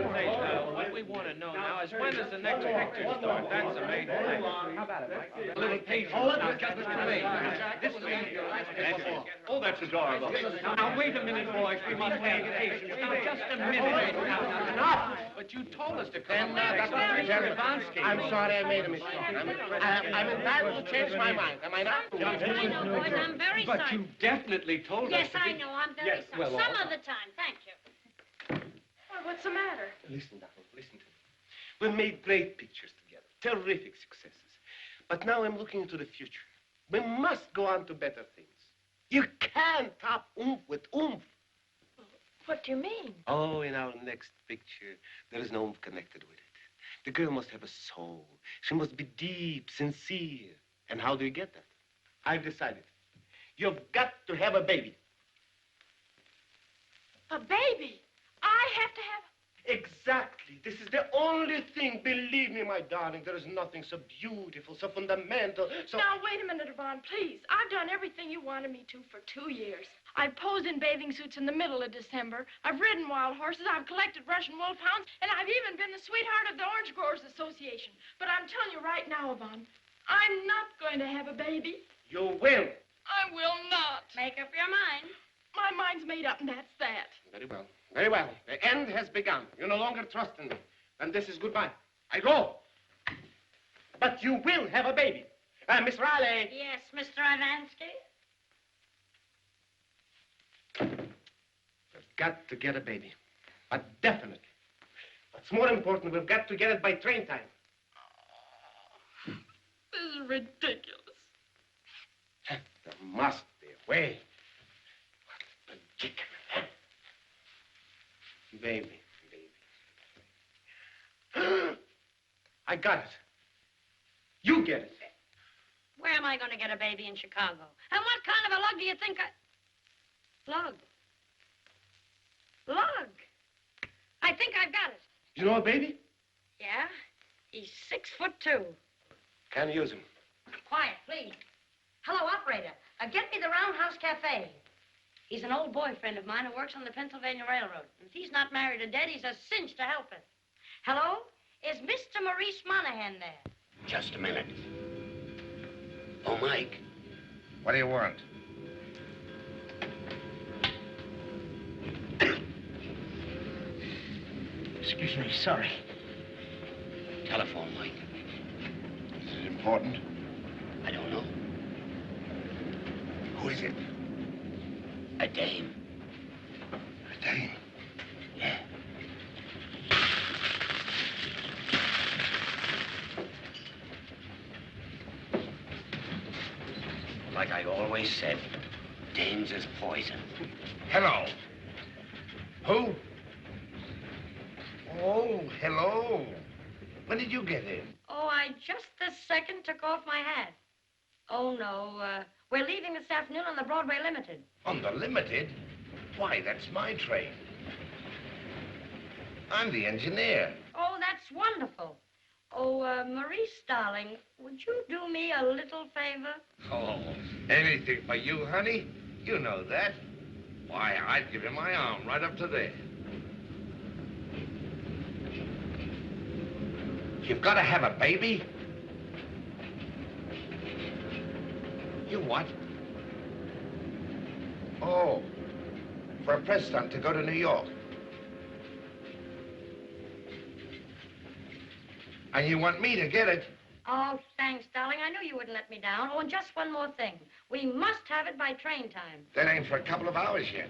What we want to know now is when does the next picture start? That's the main thing. How about it, Mike? A little patience. Now, just a minute. This is... Oh, that's adorable. Now, wait a minute, boys. We must have patience. Now, just a minute. Now, enough. But you told us to come up. I'm sorry I made a mistake. I'm entitled to change my mind. Am I not? I know, boys. I'm very sorry. But you definitely told us. Yes, I know. I'm very sorry. Well, some other time. Thank you. Well, what's the matter? Listen, darling, listen to me. We made great pictures together, terrific successes. But now I'm looking into the future. We must go on to better things. You can't top oomph with oomph. What do you mean? Oh, in our next picture, there is no oomph connected with it. The girl must have a soul. She must be deep, sincere. And how do you get that? I've decided. You've got to have a baby. A baby? I have to have... Exactly. This is the only thing. Believe me, my darling, there is nothing so beautiful, so fundamental, so... Now, wait a minute, Yvonne, please. I've done everything you wanted me to for 2 years. I've posed in bathing suits in the middle of December. I've ridden wild horses. I've collected Russian wolfhounds. And I've even been the sweetheart of the Orange Growers Association. But I'm telling you right now, Yvonne, I'm not going to have a baby. You will. I will not. Make up your mind. My mind's made up, and that's that. Very well. Very well. The end has begun. You no longer trust in me. And this is goodbye. I go. But you will have a baby. Miss Riley. Yes, Mr. Ivansky. We've got to get a baby. But definitely. What's more important, we've got to get it by train time. This is ridiculous. There must be a way. What a predicament. Baby, baby. I got it. You get it. Where am I going to get a baby in Chicago? And what kind of a lug do you think I... Lug? Lug? I think I've got it. You know a baby? Yeah? He's 6'2". Can't use him. Quiet, please. Hello, operator. Get me the Roundhouse Cafe. He's an old boyfriend of mine who works on the Pennsylvania Railroad. If he's not married or dead, he's a cinch to help it. Hello? Is Mr. Maurice Monahan there? Just a minute. Oh, Mike. What do you want? Excuse me, sorry. Telephone, Mike. Is it important? I don't know. Who is it? A dame. A dame? Yeah. Like I always said, dames is poison. Hello. Who? Oh, hello. When did you get in? Oh, I just this second took off my hat. Oh, no, we're leaving this afternoon on the Broadway Limited. On the Limited? Why, that's my train. I'm the engineer. Oh, that's wonderful. Oh, Maurice, darling, would you do me a little favor? Oh, anything for you, honey. You know that. Why, I'd give you my arm right up to there. You've got to have a baby? You what? Oh, for a press stunt to go to New York. And you want me to get it? Oh, thanks, darling. I knew you wouldn't let me down. Oh, and just one more thing. We must have it by train time. That ain't for a couple of hours yet.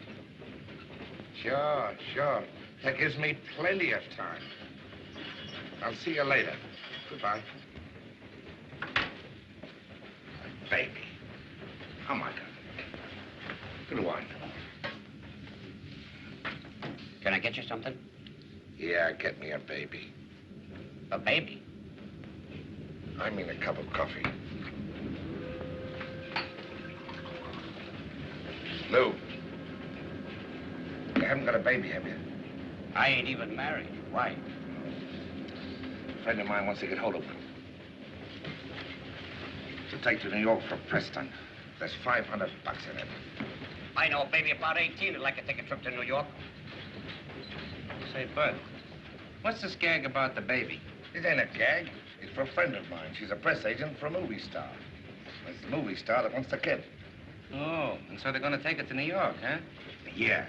Sure, sure. That gives me plenty of time. I'll see you later. Goodbye. Baby. Oh, my God. Good one. Can I get you something? Yeah, get me a baby. A baby? I mean a cup of coffee. Lou. You haven't got a baby, have you? I ain't even married. Why? A friend of mine wants to get hold of one. To take to New York for a press stunt. There's $500 in it. I know a baby about 18 who'd like to take a trip to New York. Say, Bert, What's this gag about the baby? It ain't a gag. It's for a friend of mine. She's a press agent for a movie star. It's the movie star that wants the kid. Oh, and so they're going to take it to New York, huh? Yeah.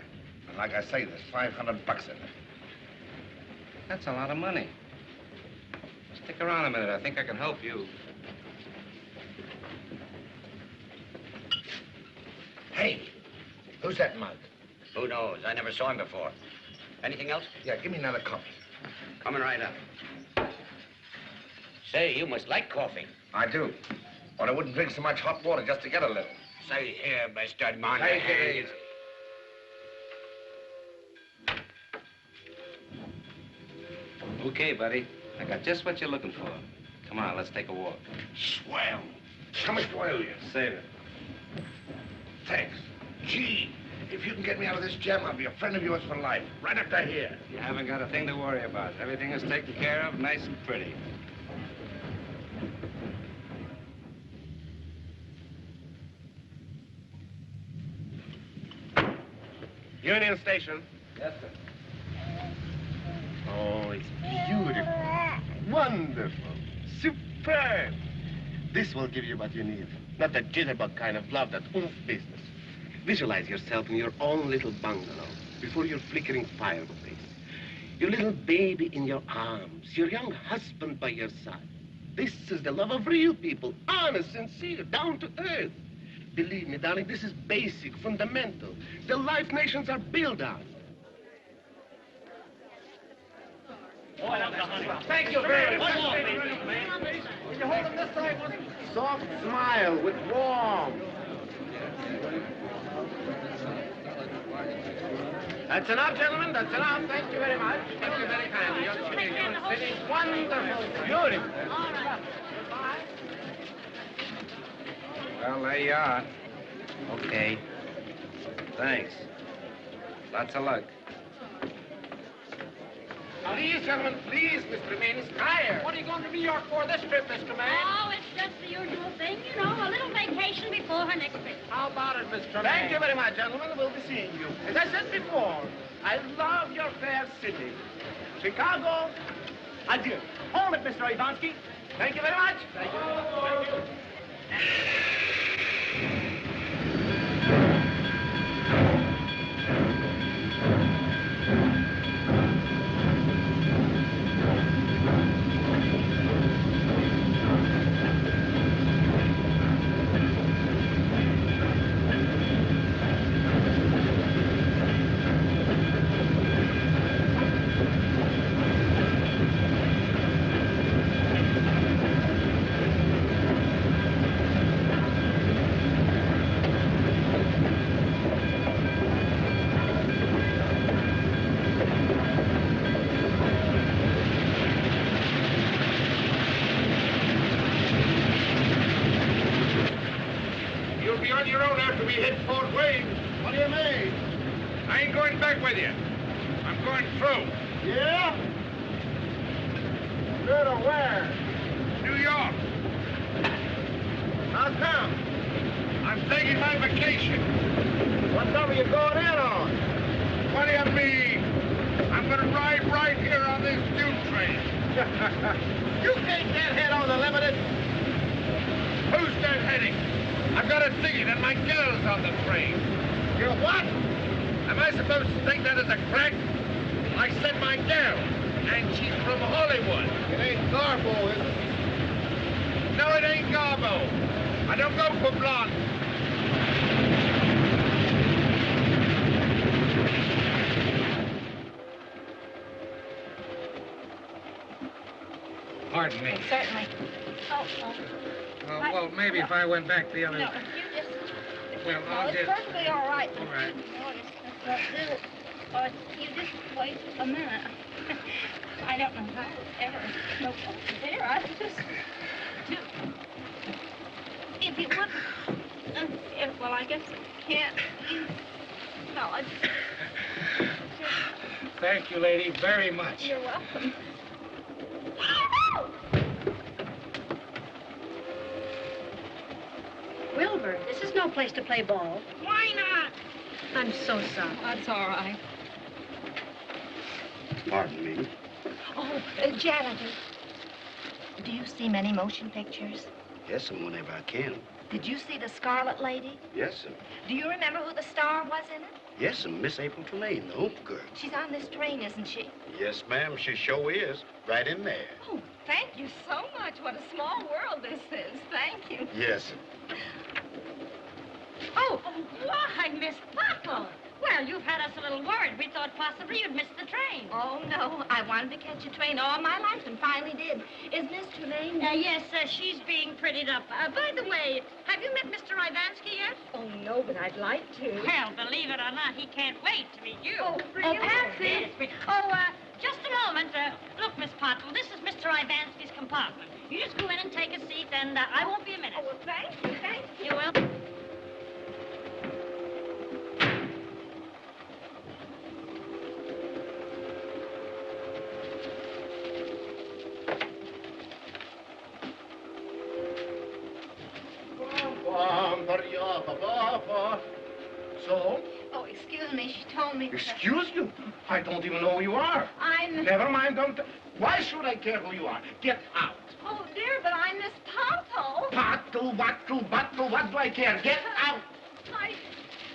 And like I say, there's $500 in it. That's a lot of money. Stick around a minute. I think I can help you. Hey, who's that mug? Who knows? I never saw him before. Anything else? Yeah, give me another cup. Coming right up. Say, you must like coffee. I do. Or I wouldn't drink so much hot water just to get a little. Say here, Mr. Monahan. Take it easy. Okay, buddy. I got just what you're looking for. Come on, let's take a walk. Swell. How much do I owe you? Save it. Thanks. Gee, if you can get me out of this jam, I'll be a friend of yours for life. Right up to here. You haven't got a thing to worry about. Everything is taken care of, nice and pretty. Union Station. Yes, sir. Oh, it's beautiful. Wonderful. Superb. This will give you what you need. Not the jitterbug kind of love, that oomph business. Visualize yourself in your own little bungalow before your flickering fireplace. Your little baby in your arms. Your young husband by your side. This is the love of real people. Honest, sincere, down to earth. Believe me, darling, this is basic, fundamental. The life nations are built on. Thank you very much. Can you hold him this side? Soft smile with warmth. That's enough, gentlemen. That's enough. Thank you very much. Thank you very kindly. Your city is wonderful. Beautiful. Well, there you are. Okay. Thanks. Lots of luck. Please, gentlemen, please, Mr. Maine is tired. What are you going to New York for this trip, Mr. Man? Oh, it's just the usual thing, you know, a little vacation before her next trip. How about it, Mr. Man? Thank you very much, gentlemen. We'll be seeing you. As I said before, I love your fair city. Chicago, adieu. Hold it, Mr. Ivansky. Thank you very much. Thank you. Thank you. You'll be on your own after we hit Fort Wayne. What do you mean? I ain't going back with you. I'm going through. Yeah? Go to where? New York. How come? I'm taking my vacation. What number you going in on? What do you mean? I'm going to ride right here on this Duke train. You can't get head on the Limited. Who's that heading? I've got a ticket and my girl's on the train. You're what? Am I supposed to take that as a crack? I said my girl, and she's from Hollywood. It ain't Garbo, is it? No, it ain't Garbo. I don't go for blonde. Pardon me. Certainly. Well, maybe if I went back the other... No, you just... Well, No, I'll it's just... perfectly all right. All right. Let's do it. You just wait a minute. I don't know how ever. No, there, I just... If you would... well, I guess I can't. No, I just... Thank you, lady, very much. You're welcome. Wilbur, this is no place to play ball. Why not? I'm so sorry. That's all right. Pardon me. Janitor, do you see many motion pictures? Yes, and whenever I can. Did you see The Scarlet Lady? Yes, sir. Do you remember who the star was in it? Yes, sir. Miss April Tremaine, the Hoop Girl. She's on this train, isn't she? Yes, ma'am. She sure is. Right in there. Oh, thank you so much. What a small world this is. Thank you. Yes, sir. Oh, why, Miss Butler? Well, you've had us a little worried. We thought possibly you'd missed the train. Oh, no. I wanted to catch a train all my life and finally did. Is Miss Tremaine? Yes, she's being prettied up. By the way, have you met Mr. Ivansky yet? Oh, no, but I'd like to. Well, believe it or not, he can't wait to meet you. Oh, really? Patsy. Just a moment. Look, Miss Pottle, this is Mr. Ivansky's compartment. You just go in and take a seat, and I won't be a minute. Oh, well, thank you, thank you. You will? So? Oh, excuse me. She told me. Excuse you? I don't even know who you are. I'm... Never mind, don't... Why should I care who you are? Get out. Oh, dear, but I'm Miss Pottle. Pottle, what do I care? Get out.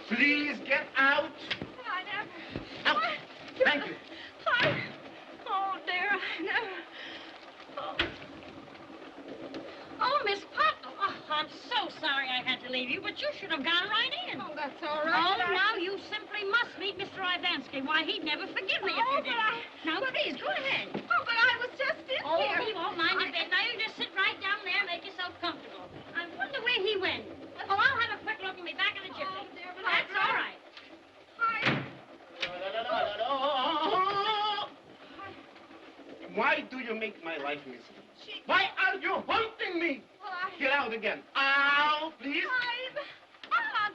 Please, get out. I never... Out. Thank you. Oh, dear, I never... Oh, Miss Pottle. Oh, I'm so sorry I had to leave you, but you should have gone right in. Oh, that's all right. Oh, now you simply must meet Mr. Ivansky. Why, he'd never forgive me if you didn't. Now, please, go ahead. Oh, but I was just in here. He won't mind a bit. Now, you just sit right down there and make yourself comfortable. I wonder where he went. Oh, I'll have a quick look and be back in a jiffy. Oh, dear, but That's all right. Why do you make my life miserable? Why are you haunting me? Get out again. Out, please.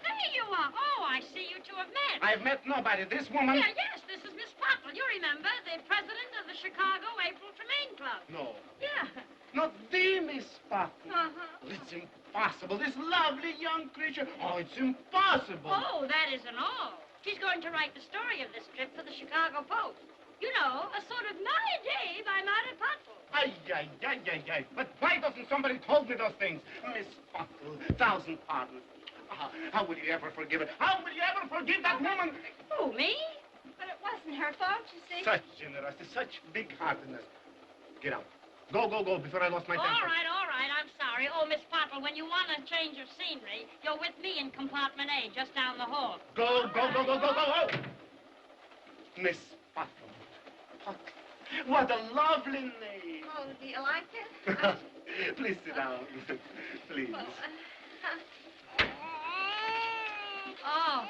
There you are. Oh, I see you two have met. I've met nobody. This woman... Yes, this is Miss Pottle. You remember, the president of the Chicago April Tremaine Club. No. Yeah. Not the Miss Pottle. Uh-huh. It's impossible. This lovely young creature. Oh, it's impossible. Oh, that isn't all. She's going to write the story of this trip for the Chicago Post. You know, a sort of Molly Day by Marty Pottle. Ay. But why doesn't somebody told me those things? Miss Pottle, 1,000 pardons. How will you ever forgive it? How will you ever forgive that woman? Who, me? But it wasn't her fault, you see. Such generosity, such big-heartedness. Get out. Go, before I lost my temper. All right, I'm sorry. Oh, Miss Pottle, when you want a change of scenery, you're with me in compartment A, just down the hall. Go. Miss Pottle. What a lovely name. Oh, do you like it? Please sit down. Please. Well, Oh,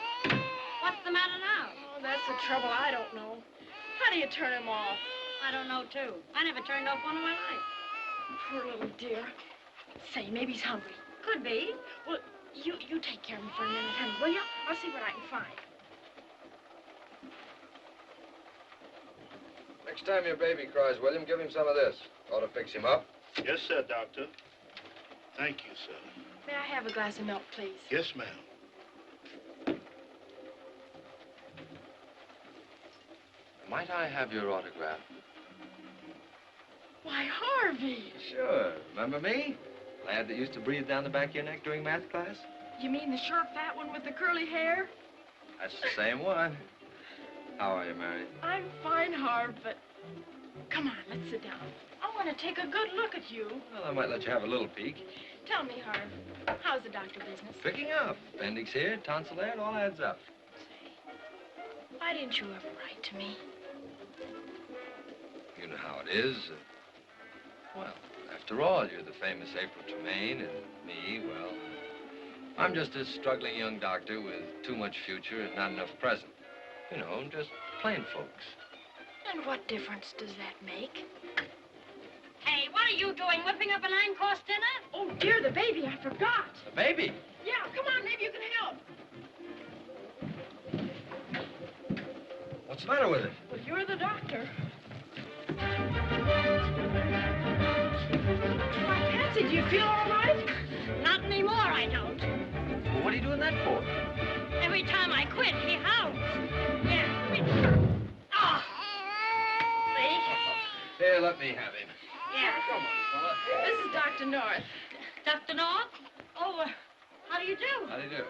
what's the matter now? Oh, that's the trouble. I don't know. How do you turn him off? I don't know, too. I never turned off one in my life. Poor little dear. Say, maybe he's hungry. Could be. Well, you take care of him for a minute, honey, will you? I'll see what I can find. Next time your baby cries, William, give him some of this. Ought to fix him up. Yes, sir, Doctor. Thank you, sir. May I have a glass of milk, please? Yes, ma'am. Might I have your autograph? Why, Harvey. Sure. Remember me? Lad that used to breathe down the back of your neck during math class? You mean the short, fat one with the curly hair? That's the same one. How are you, Mary? I'm fine, Harv, but... Come on, let's sit down. I want to take a good look at you. Well, I might let you have a little peek. Tell me, Harv, how's the doctor business? Picking up. Appendix here, tonsil there, it all adds up. Say, why didn't you ever write to me? You know how it is. Well, after all, you're the famous April Tremaine, and me, well, I'm just a struggling young doctor with too much future and not enough present. You know, just plain folks. And what difference does that make? Hey, what are you doing? Whipping up a 9-course dinner? Oh, dear, the baby, I forgot. The baby? Yeah, come on, maybe you can help. What's the matter with it? Well, you're the doctor. Why, Patsy, do you feel all right? Not anymore, I don't. Well, what are you doing that for? Every time I quit, he howls. Yeah. Oh! See? Here, let let me have him. Yeah. Come on, fella. This is Dr. North. Dr. North? Oh, how do you do? How do you do?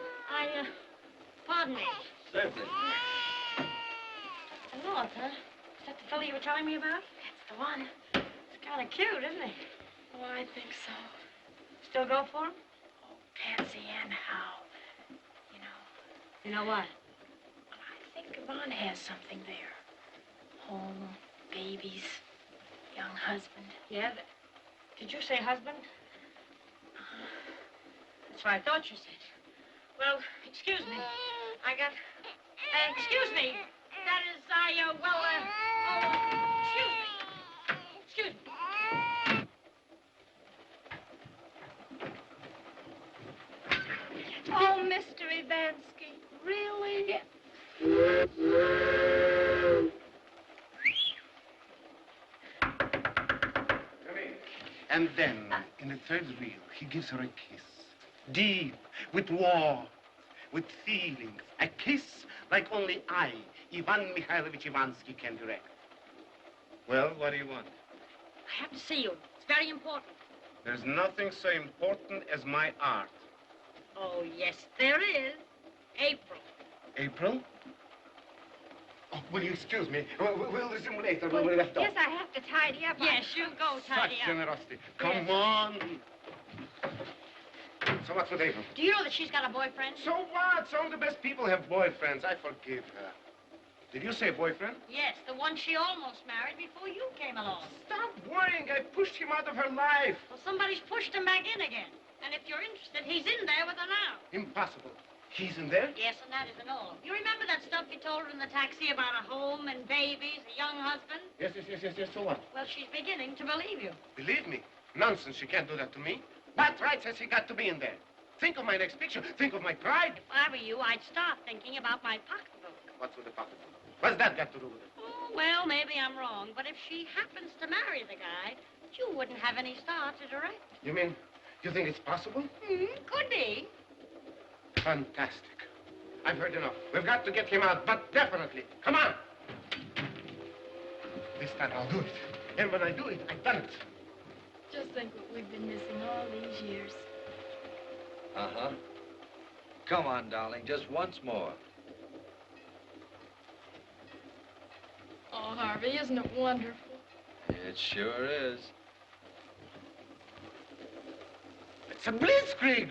Pardon me. Certainly. Dr. North, huh? Is that the fellow you were telling me about? That's the one. He's kind of cute, isn't he? Oh, I think so. Still go for him? Oh, Patsy Ann Howe. You know, You know what? I think Yvonne has something there. Home, babies, young husband. Yeah? Did you say husband? That's what I thought you said. Well, excuse me. Excuse me. That is, excuse me. Excuse me. Oh, Mr. Ivansky, really? Yeah. And then, in the third reel, he gives her a kiss. Deep, with warmth, with feelings. A kiss like only I, Ivan Mikhailovich Ivansky, can direct. Well, what do you want? I have to see you. It's very important. There's nothing so important as my art. Oh, yes, there is. April. April? Oh, will you excuse me? We'll resume later when we left off. Yes, I have to tidy up. Yes, you go tidy Such up. generosity. Come Yes. on. So what's with April? Do you know that she's got a boyfriend? So what? Some of the best people have boyfriends. I forgive her. Did you say boyfriend? Yes, the one she almost married before you came along. Stop worrying. I pushed him out of her life. Well, somebody's pushed him back in again. And if you're interested, he's in there with her now. Impossible. He's in there? Yes, and that isn't all. You remember that stuff you told her in the taxi about a home and babies, a young husband? Yes. So what? Well, she's beginning to believe you. Believe me. Nonsense. She can't do that to me. What rights has he got to be in there? Think of my next picture. Think of my pride. If I were you, I'd start thinking about my pocketbook. What's with the pocketbook? What's that got to do with it? Oh, well, maybe I'm wrong, but if she happens to marry the guy, you wouldn't have any star to direct. You mean, you think it's possible? Could be. Fantastic. I've heard enough. We've got to get him out, but definitely. Come on. This time I'll do it. And when I do it, I've done it. Just think what we've been missing all these years. Uh-huh. Come on, darling, just once more. Oh, Harvey, isn't it wonderful? It sure is. It's a blitzkrieg.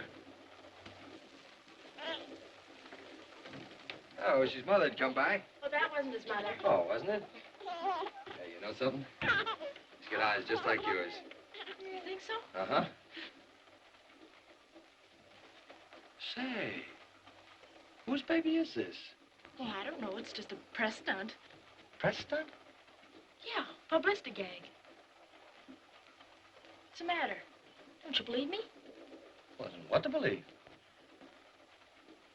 Oh, his mother'd come by. Well, that wasn't his mother. Oh, wasn't it? Hey, you know something? He's got eyes just like yours. You think so? Uh-huh. Say, whose baby is this? Oh, I don't know. It's just a press stunt. Press stunt? Yeah, publicity gag. What's the matter? Don't you believe me? Well, then what to believe?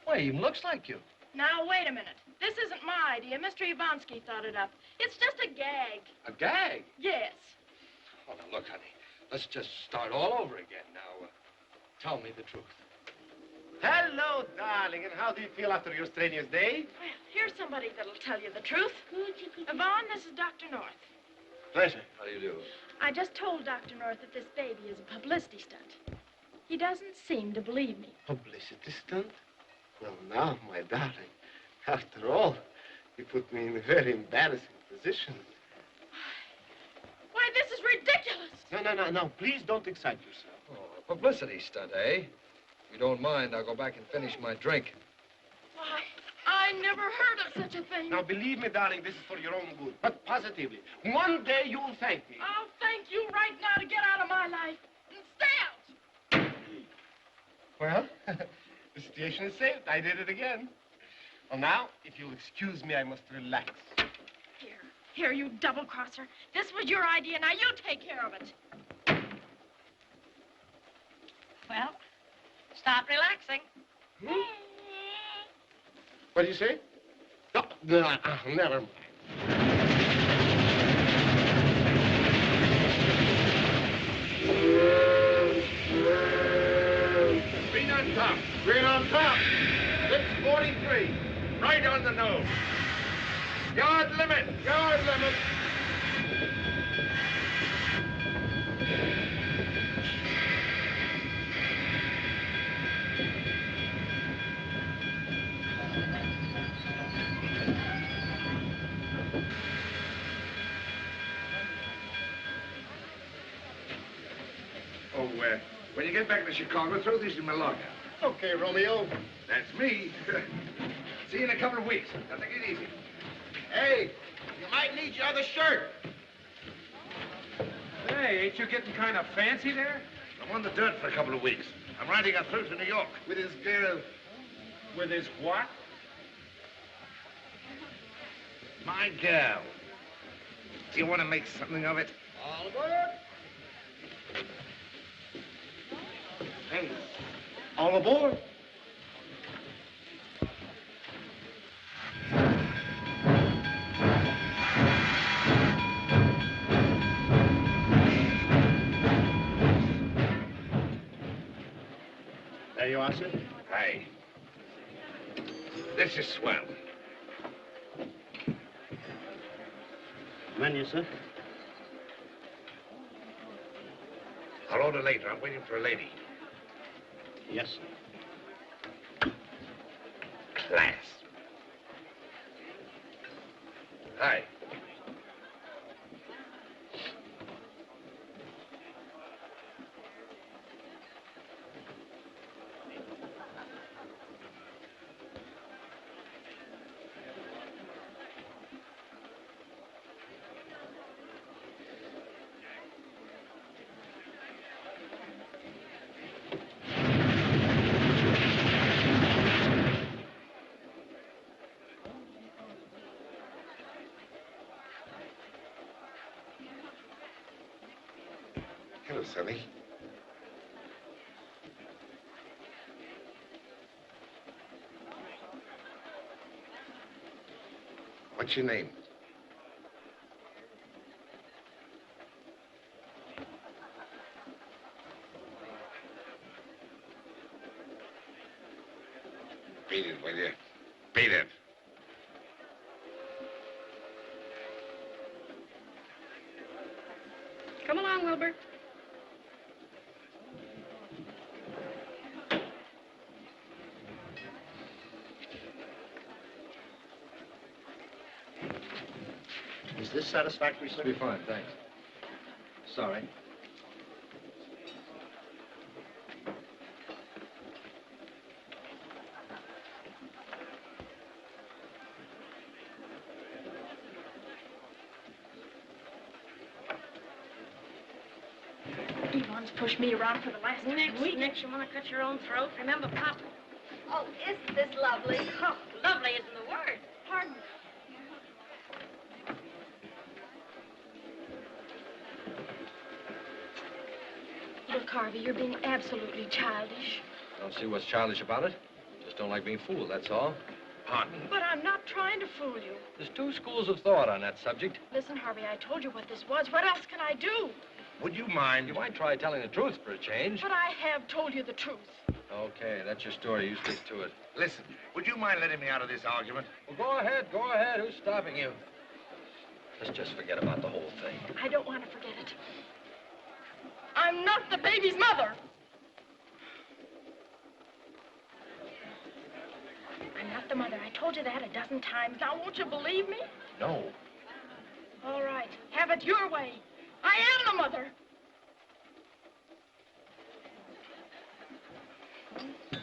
Why, he even looks like you. Now, wait a minute. This isn't my idea. Mr. Ivansky thought it up. It's just a gag. A gag? Yes. Oh, now, look, honey. Let's just start all over again. Now, tell me the truth. Hello, darling. And how do you feel after your strenuous day? Well, here's somebody that'll tell you the truth. Yvonne, this is Dr. North. Pleasure. How do you do? I just told Dr. North that this baby is a publicity stunt. He doesn't seem to believe me. Publicity stunt? Well, now, my darling, after all, you put me in a very embarrassing position. Why, this is ridiculous. No. Please don't excite yourself. Oh, a publicity stunt, eh? If you don't mind, I'll go back and finish my drink. Why, I never heard of such a thing. Now, believe me, darling, this is for your own good. But positively, one day you'll thank me. I'll thank you right now to get out of my life and stay out. Well, the situation is saved. I did it again. Well, now, if you'll excuse me, I must relax. Here, you double-crosser. This was your idea. Now you take care of it. Well, start relaxing. What do you say? No, never mind. Green on top. Green on top. 643. Right on the nose. Yard limit. Yard limit. When you get back to Chicago, throw these in my locker. Okay, Romeo. That's me. See you in a couple of weeks. Now, take it easy. Hey, you might need your other shirt. Hey, ain't you getting kind of fancy there? I'm on the dirt for a couple of weeks. I'm riding up through to New York. With his girl. With his what? My girl. Do you want to make something of it? All aboard. Hey, all aboard. There you are, sir. Hey. This is swell. Menu, sir. I'll order later. I'm waiting for a lady. Yes, sir. Class. Hi. Hello, Sonny. What's your name? Beat it, will you? Beat it. Come along, Wilbur. Is this satisfactory, sir? Be fine, thanks. Sorry. Yvonne's pushed me around for the last week. Next, you want to cut your own throat? Remember, Papa. Oh, isn't this lovely? Oh, lovely isn't the word. Pardon. Look, Harvey, you're being absolutely childish. Don't see what's childish about it. Just don't like being fooled, that's all. Pardon? But I'm not trying to fool you. There's two schools of thought on that subject. Listen, Harvey, I told you what this was. What else can I do? Would you mind? You might try telling the truth for a change. But I have told you the truth. Okay, that's your story. You stick to it. Listen, would you mind letting me out of this argument? Well, go ahead, go ahead. Who's stopping you? Let's just forget about the whole thing. I don't want to forget it. I'm not the baby's mother. I'm not the mother. I told you that a dozen times. Now, won't you believe me? No. All right. Have it your way. I am the mother.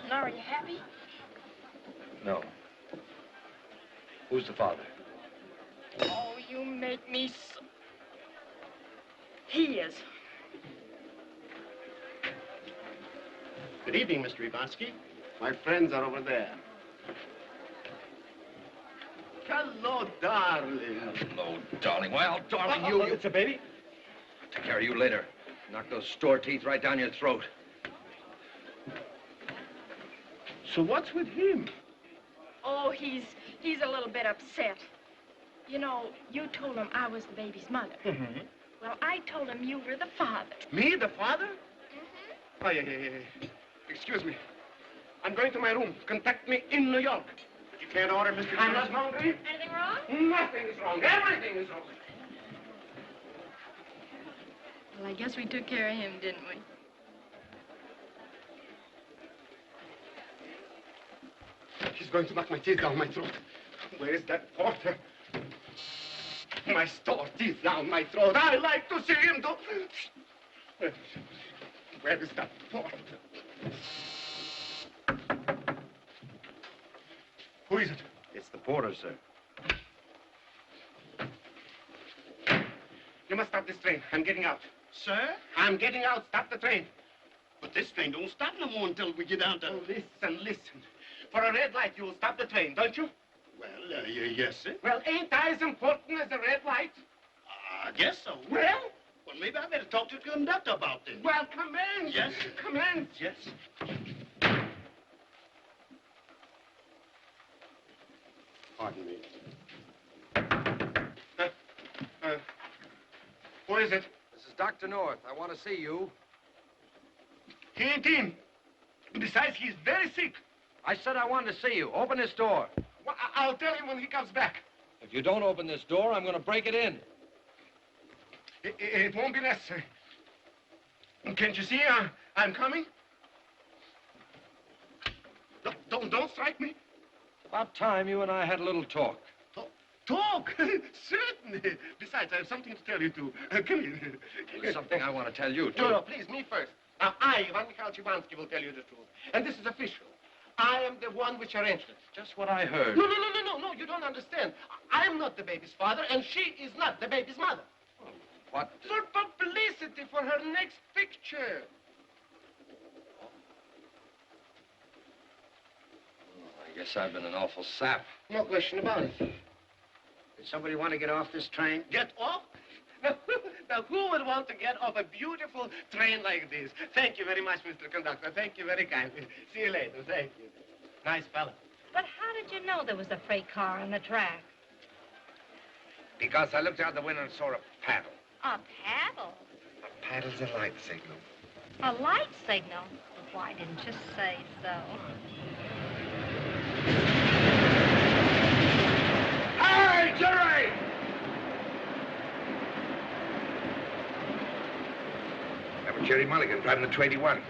Now, are you happy? No. Who's the father? Oh, you make me so... He is. Good evening, Mr. Ivansky. My friends are over there. Hello, darling. Hello, darling. Well, darling, you... It's a baby? I'll take care of you later. Knock those store teeth right down your throat. So what's with him? Oh, he's a little bit upset. You know, you told him I was the baby's mother. Mm-hmm. Well, I told him you were the father. Me, the father? Mm-hmm. Oh, yeah. Excuse me. I'm going to my room. Contact me in New York. But you can't order Mr. I'm not hungry. Anything wrong? Nothing is wrong. Everything is wrong. Well, I guess we took care of him, didn't we? He's going to knock my teeth down my throat. Where is that porter? My store teeth down my throat. I like to see him do... Where is that porter? Who is it? It's the porter, sir. You must stop this train. I'm getting out. Sir? I'm getting out. Stop the train. But this train don't stop no more until we get down to... Oh, listen. For a red light, you will stop the train, don't you? Well, yes, sir. Well, ain't I as important as a red light? I guess so. Well, maybe I better talk to the conductor about this. Well, come in. Yes. Come in. Yes. Pardon me. Who is it? This is Dr. North. I want to see you. He ain't in. Besides, he's very sick. I said I wanted to see you. Open this door. Well, I'll tell him when he comes back. If you don't open this door, I'm going to break it in. It won't be necessary. Can't you see I'm coming? Don't strike me. About time you and I had a little talk. Talk? Certainly. Besides, I have something to tell you, too. Come in. There's something I want to tell you, too. No, please, me first. Now, I, Ivan Mikhailov, will tell you the truth. And this is official. I am the one which arranged it. Just what I heard. No, you don't understand. I am not the baby's father, and she is not the baby's mother. What? For publicity for her next picture. I guess I've been an awful sap. No question about it. Did somebody want to get off this train? Get off? Now, who would want to get off a beautiful train like this? Thank you very much, Mr. Conductor. Thank you very kindly. See you later. Thank you. Nice fella. But how did you know there was a freight car on the track? Because I looked out the window and saw a paddle. A paddle? A paddle's a light signal. A light signal? Why didn't you say so? Hey, Jerry! That was Jerry Mulligan driving the 281.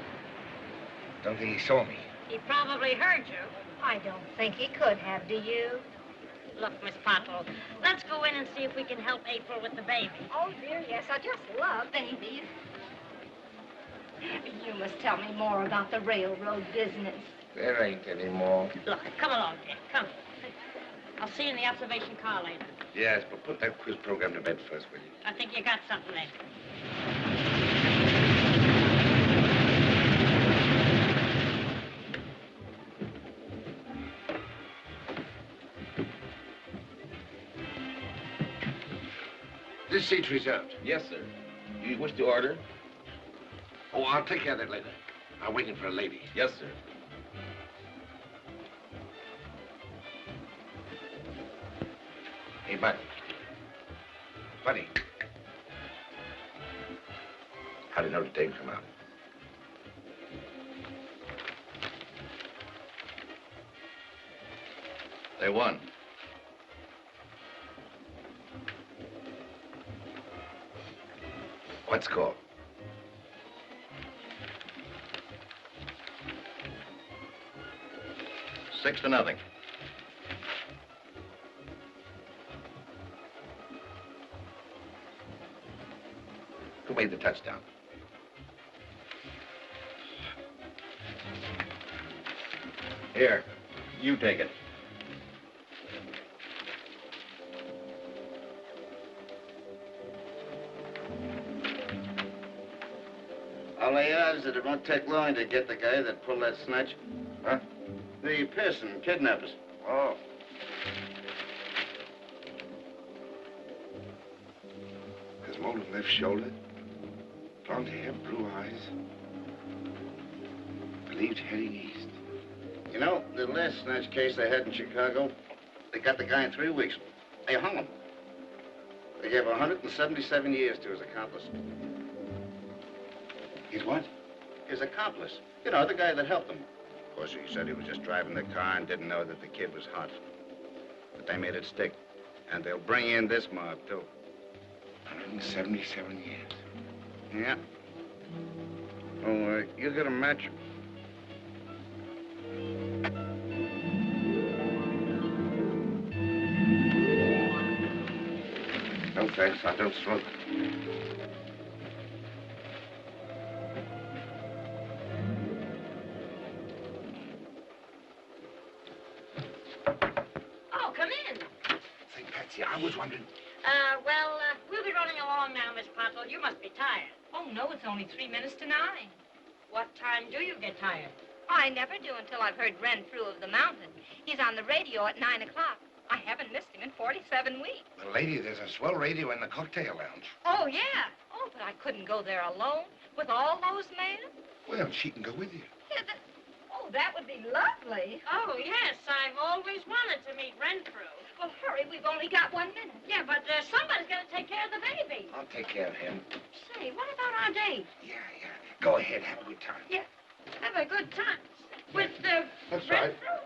Don't think he saw me. He probably heard you. I don't think he could have, do you? Look, Miss Pottle, let's go in and see if we can help April with the baby. Oh, dear, yes. I just love babies. You must tell me more about the railroad business. There ain't any more. Look, come along, Dick. Come. I'll see you in the observation car later. Yes, but put that quiz program to bed first, will you? I think you got something there. This seat's reserved. Yes, sir. You wish to order? Oh, I'll take care of that later. I'm waiting for a lady. Yes, sir. Hey, Buddy. Buddy. How did Notre Dame come out? They won. What score? Six to nothing. Who made the touchdown? Here, you take it. All the odds that it won't take long to get the guy that pulled that snatch. Huh? The Pearson kidnappers. Oh. His molded left shoulder, blonde hair, blue eyes. Believed heading east. You know, the last snatch case they had in Chicago, they got the guy in 3 weeks. They hung him. They gave 177 years to his accomplice. His what? His accomplice. You know, the guy that helped him. Of course, he said he was just driving the car and didn't know that the kid was hot. But they made it stick. And they'll bring in this mob, too. 177 years. Yeah. Oh, you get a match? No, thanks. I don't smoke. Oh, come in. Say, Patsy, I was wondering... We'll be running along now, Miss Pottle. You must be tired. Oh, no, it's only 3 minutes to 9. What time do you get tired? I never do until I've heard Renfrew of the Mountain. He's on the radio at 9 o'clock. I haven't missed him in 47 weeks. Well, lady, there's a swell radio in the cocktail lounge. Oh, yeah. Oh, but I couldn't go there alone with all those men. Well, she can go with you. Yeah, oh, that would be lovely. Oh, yes. I've always wanted to meet Renfrew. Well, hurry. We've only got 1 minute. Yeah, but somebody's going to take care of the baby. I'll take care of him. Say, what about our date? Yeah. Go ahead. Have a good time. Yeah. Have a good time. With That's Renfrew?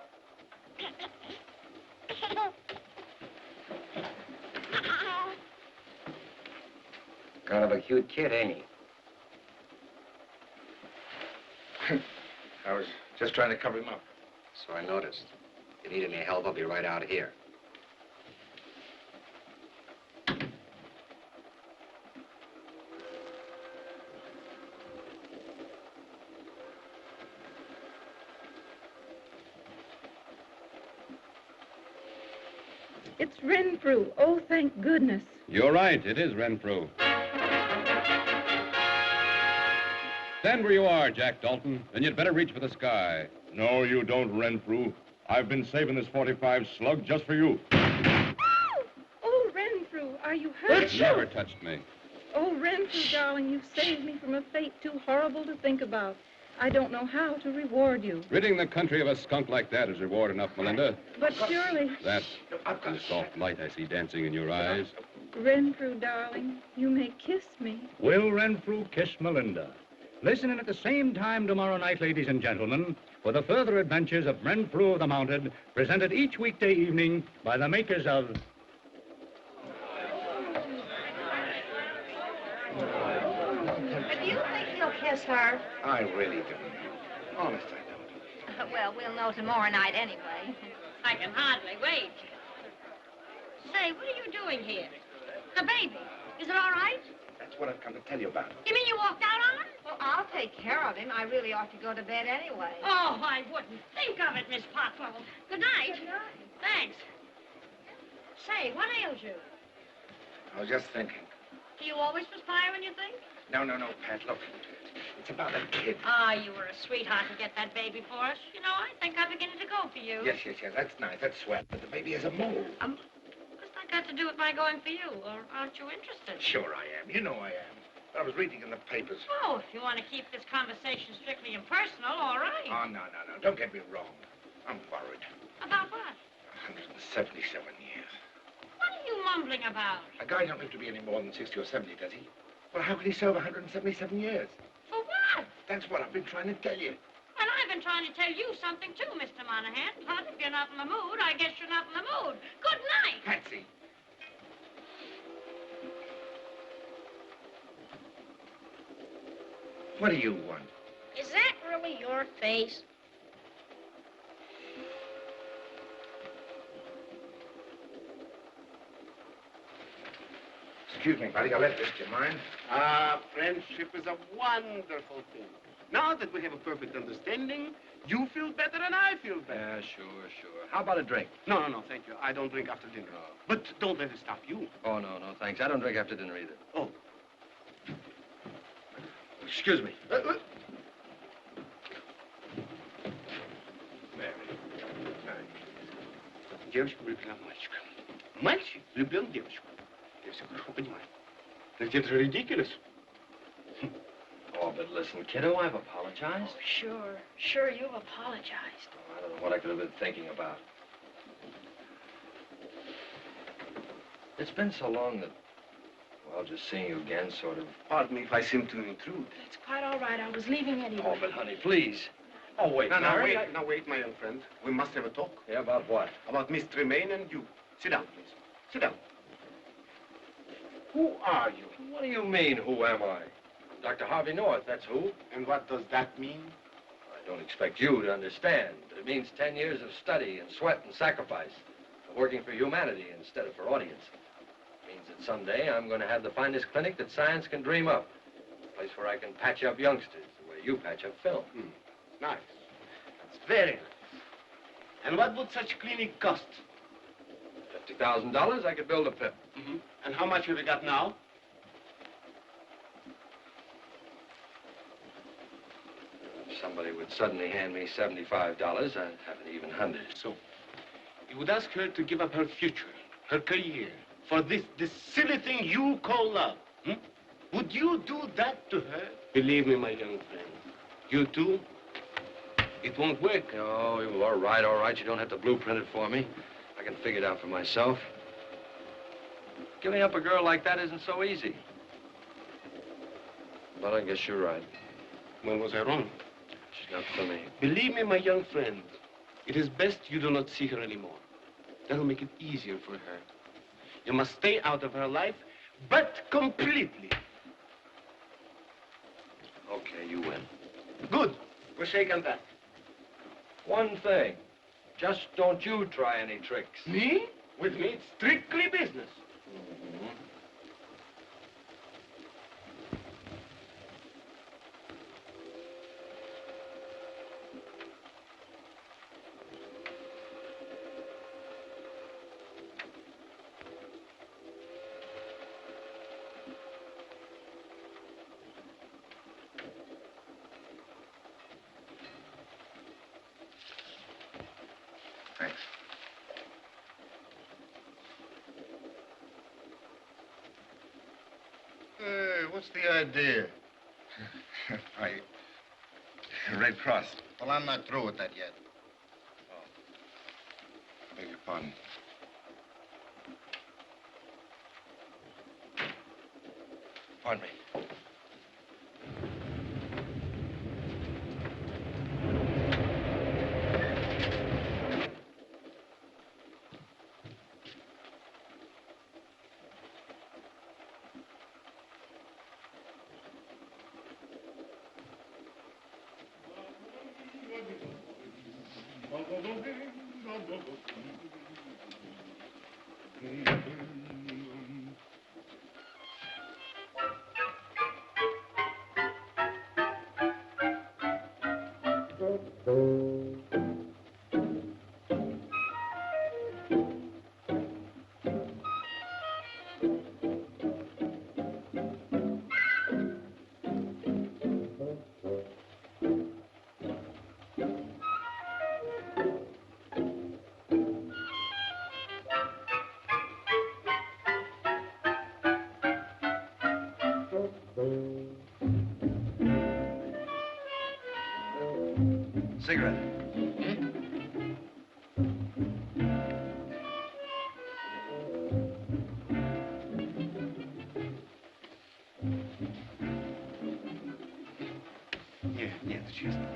Kind of a cute kid, ain't he? I was just trying to cover him up. So I noticed. If you need any help, I'll be right out here. It's Renfrew. Oh, thank goodness. You're right. It is Renfrew. Stand where you are, Jack Dalton. Then you'd better reach for the sky. No, you don't, Renfrew. I've been saving this .45 slug just for you. Oh, Renfrew, are you hurt? It never touched me. Oh, Renfrew, darling, you've saved me from a fate too horrible to think about. I don't know how to reward you. Ridding the country of a skunk like that is reward enough, Melinda. But surely... That and the soft light I see dancing in your eyes. Renfrew, darling, you may kiss me. Will Renfrew kiss Melinda? Listen in at the same time tomorrow night, ladies and gentlemen, for the further adventures of Renfrew of the Mounted, presented each weekday evening by the makers of... Do you think he'll kiss her? I really don't. Honest, I don't. Well, we'll know tomorrow night anyway. I can hardly wait. Say, what are you doing here? The baby. Is it all right? That's what I've come to tell you about. You mean you walked out on him? Well, I'll take care of him. I really ought to go to bed anyway. Oh, I wouldn't think of it, Miss Potwell. Good night. Good night. Thanks. Say, what ails you? I was just thinking. Do you always perspire when you think? No, Pat, look. It's about a kid. Ah, you were a sweetheart to get that baby for us. You know, I think I'm beginning to go for you. Yes. That's nice. That's swell. But the baby has a mole. What's that got to do with my going for you? Or aren't you interested? Sure I am. You know I am. I was reading in the papers. Oh, if you want to keep this conversation strictly impersonal, all right. Oh, no. Don't get me wrong. I'm worried. About what? 177 years. What are you mumbling about? A guy don't live to be any more than 60 or 70, does he? Well, how could he serve 177 years? For what? That's what I've been trying to tell you. And I've been trying to tell you something, too, Mr. Monahan. But if you're not in the mood, I guess you're not in the mood. Good night. Patsy. What do you want? Is that really your face? Excuse me, buddy. I left this. Do you mind? Friendship is a wonderful thing. Now that we have a perfect understanding, you feel better and I feel better. Yeah, sure. How about a drink? No, thank you. I don't drink after dinner. No. But don't let it stop you. Oh, no, thanks. I don't drink after dinner either. Oh. Excuse me. Девочка влюблена в мальчика. Мальчик влюблен в девочку. Я все хорошо понимаю. Так это же ridiculous. Oh, but listen, kiddo, I've apologized. Oh, sure, you've apologized. Oh, I don't know what I could have been thinking about. It's been so long that, well, just seeing you again sort of... Pardon me if I seem to intrude. It's quite all right. I was leaving anyway. Oh, but honey, please. Oh, wait. Now, wait, my young friend. We must have a talk. Yeah, about what? About Miss Tremaine and you. Sit down, please. Sit down. Who are you? What do you mean, who am I? Dr. Harvey North, that's who. And what does that mean? I don't expect you to understand, but it means 10 years of study and sweat and sacrifice, working for humanity instead of for audience. It means that someday I'm going to have the finest clinic that science can dream up. A place where I can patch up youngsters the way you patch up film. Nice. That's very nice. And what would such clinic cost? $50,000, I could build a pit. And how much have you got now? If somebody would suddenly hand me $75, I'd have an even 100. So, you would ask her to give up her future, her career, for this silly thing you call love. Would you do that to her? Believe me, my young friend. You too? It won't work. Oh, all right, all right. You don't have to blueprint it for me. I can figure it out for myself. Giving up a girl like that isn't so easy. But I guess you're right. When was I wrong? She's not for me. Believe me, my young friend, it is best you do not see her anymore. That'll make it easier for her. You must stay out of her life, but completely. Okay, you win. Good. We'll shake on that. One thing. Just don't you try any tricks. Me? With me, it's strictly business. Thanks. What's the idea? Red Cross. Well, I'm not through with that yet. Beg your pardon. Pardon me. Cigarette. Нет, честно.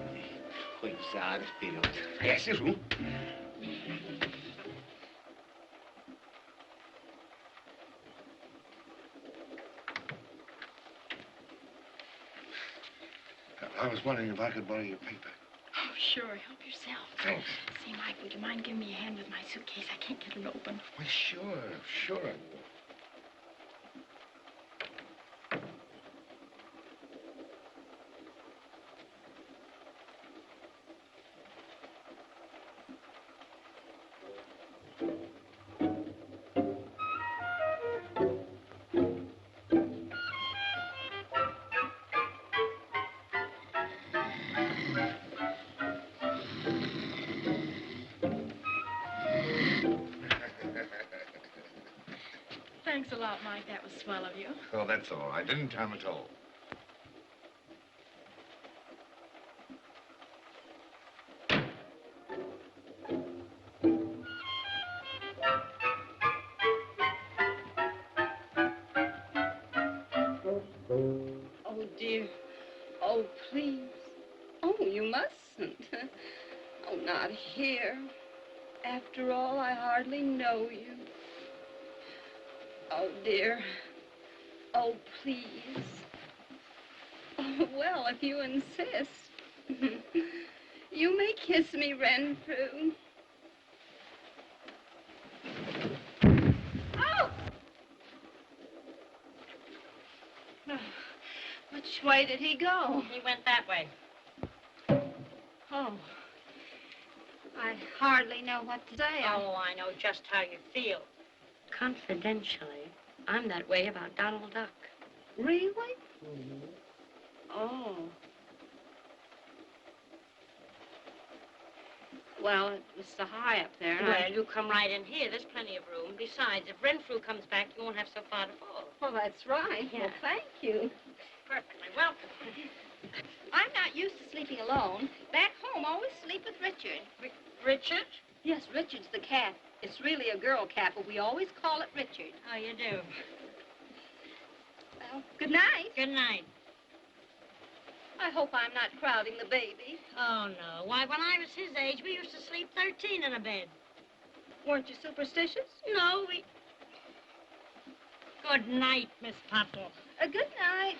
Хоть зад вперед. Я сижу. I was wondering if I could borrow your paper. Oh, sure. Help yourself. Thanks. Say, Mike, would you mind giving me a hand with my suitcase? I can't get it open. Well, sure. Thanks a lot, Mike. That was swell of you. Oh, that's all right. Didn't time at all. Oh, dear. Oh, please. Oh, you mustn't. Oh, not here. After all, I hardly know you. Oh, dear. Oh, please. Oh, well, if you insist. You may kiss me, Renfrew. Oh! Which way did he go? He went that way. Oh. I hardly know what to say. Oh, I know just how you feel. Confidentially, I'm that way about Donald Duck. Really? Oh. Well, it was so high up there. And Well, you come right in here. There's plenty of room. Besides, if Renfrew comes back, you won't have so far to fall. Well, that's right. Yeah. Well, thank you. Perfectly welcome. I'm not used to sleeping alone. Back home, I always sleep with Richard. Richard? Yes, Richard's the cat. It's really a girl cat, but we always call it Richard. How you do? Well, good night. Good night. I hope I'm not crowding the baby. Oh, no. Why, when I was his age, we used to sleep 13 in a bed. Weren't you superstitious? No, we... Good night, Miss Pottle. Good night.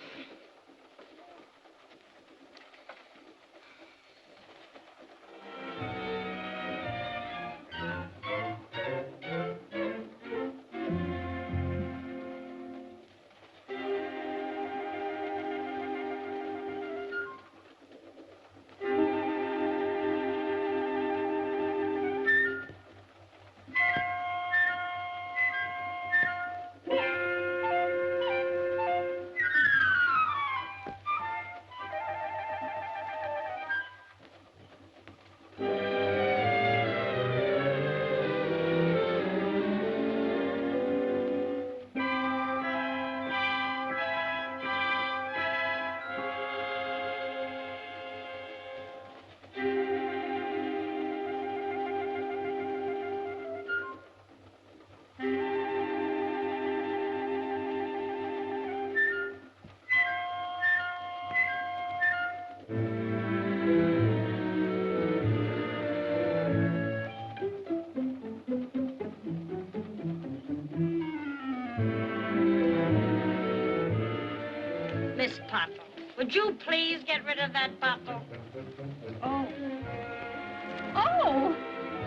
Miss Pottle, would you please get rid of that bottle? Oh. Oh,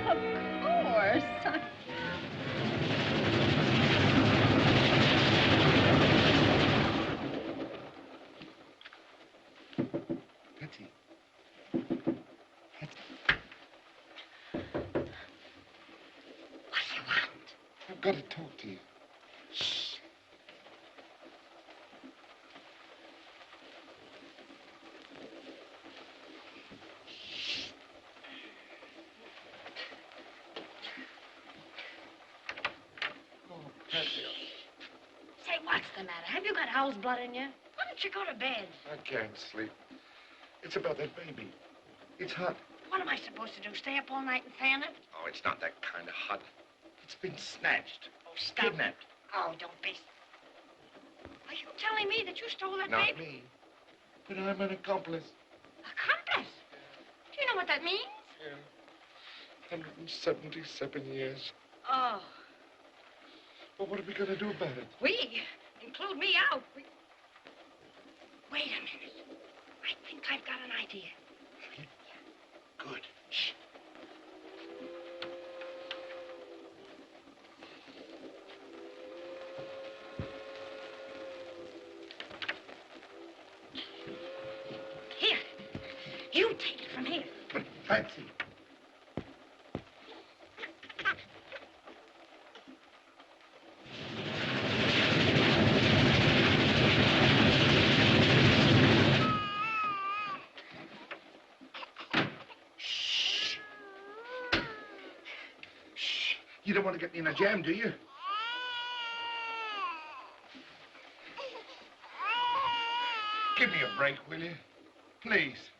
of course. Betty. What do you want? I've got to talk to you. Shh. Say, what's the matter? Have you got owl's blood in you? Why don't you go to bed? I can't sleep. It's about that baby. It's hot. What am I supposed to do? Stay up all night and fan it? Oh, it's not that kind of hot. It's been snatched. Oh, stop. Kidnapped. Oh, don't be. Are you telling me that you stole that Not baby? me. But I'm an accomplice. Accomplice? Do you know what that means? Yeah. 177 years. Oh, But what are we going to do about it? we? Include me out. Wait a minute. I think I've got an idea. Good. Shh. Here. You take it from here. But Patsy. You don't want to get me in a jam, do you? Give me a break, will you? Please.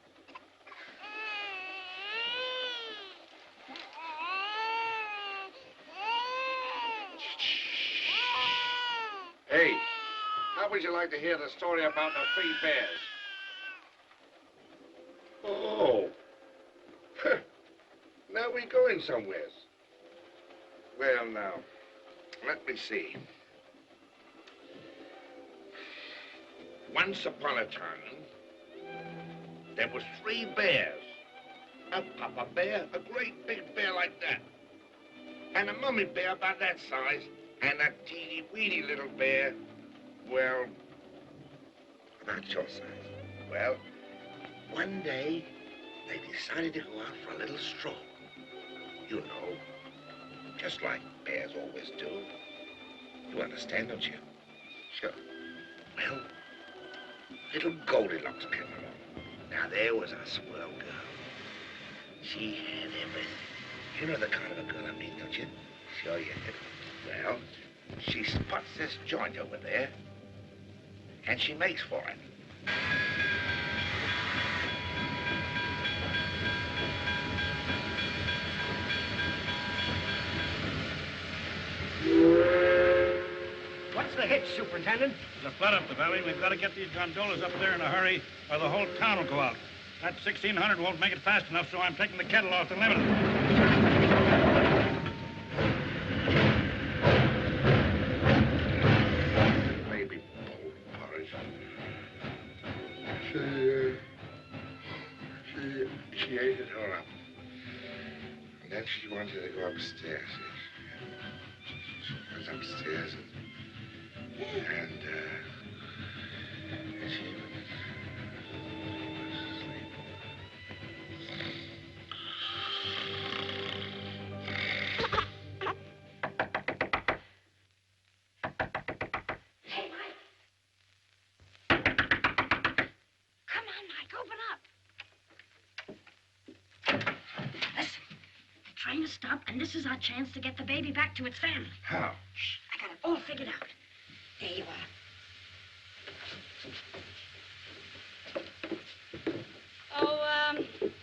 Hey, how would you like to hear the story about the three bears? Oh. Now we're going somewhere. Well, now, let me see. Once upon a time, there was 3 bears. A papa bear, a great big bear like that. And a mummy bear about that size. And a teeny-weeny little bear, well, about your size. Well, one day, they decided to go out for a little stroll. You know, just like bears always do. You understand, don't you? Sure. Well, little Goldilocks came along. Now, there was a swell girl. She had everything. You know the kind of a girl I mean, don't you? Sure you do. Well, she spots this joint over there, and she makes for it. What's the hitch, Superintendent? There's a flood up the valley. We've got to get these gondolas up there in a hurry, or the whole town will go out. That 1600 won't make it fast enough, so I'm taking the kettle off the limit. Maybe bowl porridge. She ate it all up. And then she wanted to go upstairs. She was upstairs and she was asleep. Hey, Mike. Come on, Mike, open up. Listen, the train has stopped, and this is our chance to get the baby back to its family. How? Shh, I got it all figured out. There you are. Oh,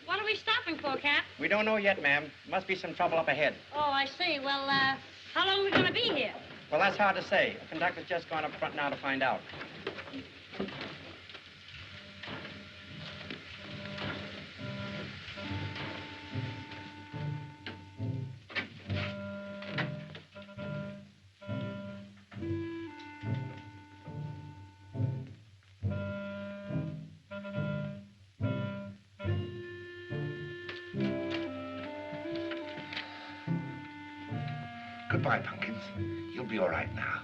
what are we stopping for, Cap? We don't know yet, ma'am. Must be some trouble up ahead. Oh, I see. Well, how long are we going to be here? Well, that's hard to say. The conductor's just gone up front now to find out. Goodbye, Pumpkins. You'll be all right now.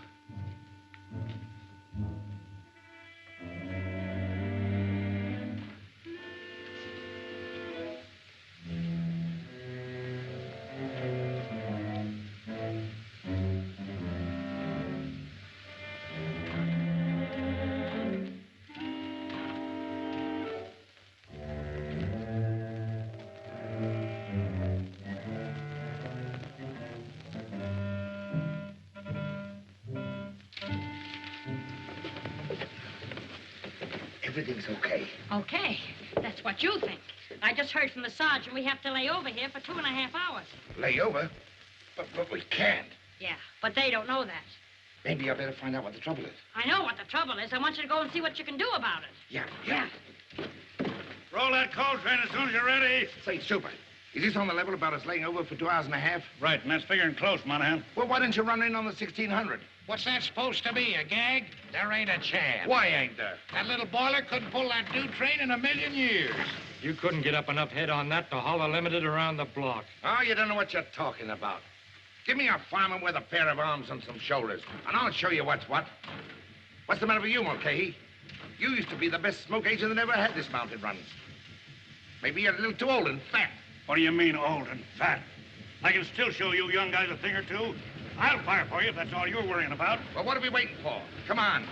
Everything's okay. Okay. That's what you think. I just heard from the sergeant we have to lay over here for 2.5 hours. Lay over? But we can't. Yeah, but they don't know that. Maybe I better find out what the trouble is. I know what the trouble is. I want you to go and see what you can do about it. Yeah. Roll that coal train as soon as you're ready. Say, Super, is this on the level about us laying over for 2 hours and a half? Right, and that's figuring close, Monahan. Well, why didn't you run in on the 1600? What's that supposed to be, a gag? There ain't a chance. Why ain't there? That little boiler couldn't pull that new train in 1,000,000 years. You couldn't get up enough head on that to haul a limited around the block. Oh, you don't know what you're talking about. Give me a fireman with a pair of arms and some shoulders, and I'll show you what's what. What's the matter with you, Mulcahy? You used to be the best smoke agent that ever had this mounted run. Maybe you're a little too old and fat. What do you mean, old and fat? I can still show you young guys a thing or two. I'll fire for you if that's all you're worrying about. Well, what are we waiting for? Come on.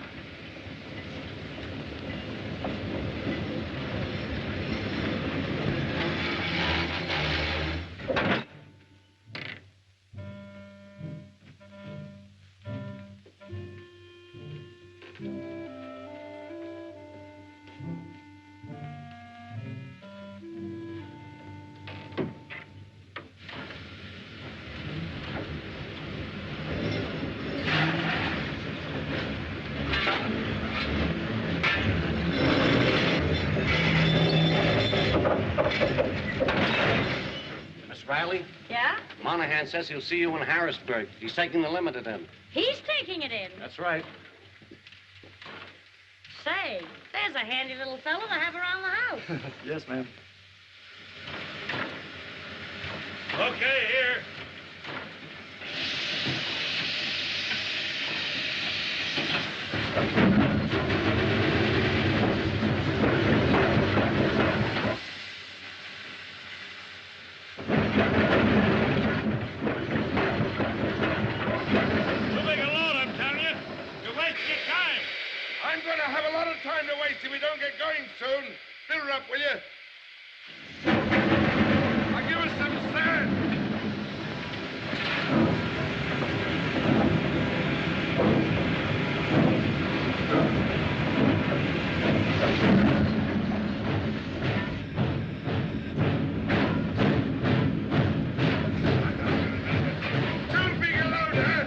Riley? Yeah? Monahan says he'll see you in Harrisburg. He's taking the limited in. He's taking it in. That's right. Say, there's a handy little fellow to have around the house. Yes, ma'am. Okay, here. I'm going to have a lot of time to wait if we don't get going soon. Fill her up, will you? Now give us some sand. Too big a load, huh?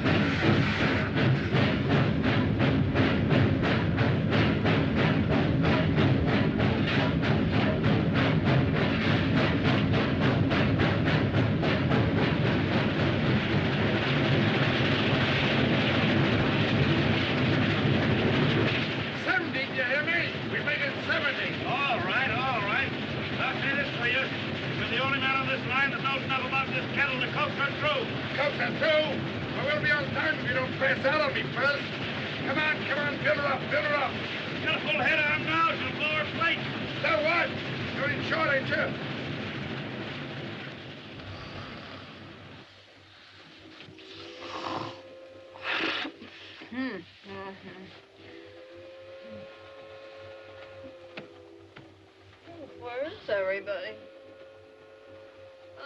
Where's everybody?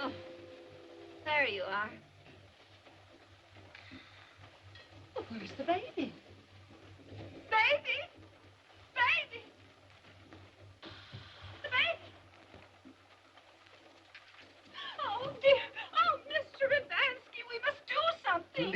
Oh, there you are. Oh, where's the baby? Baby! Baby! The baby! Oh, dear. Oh, Mr. Radansky, we must do something.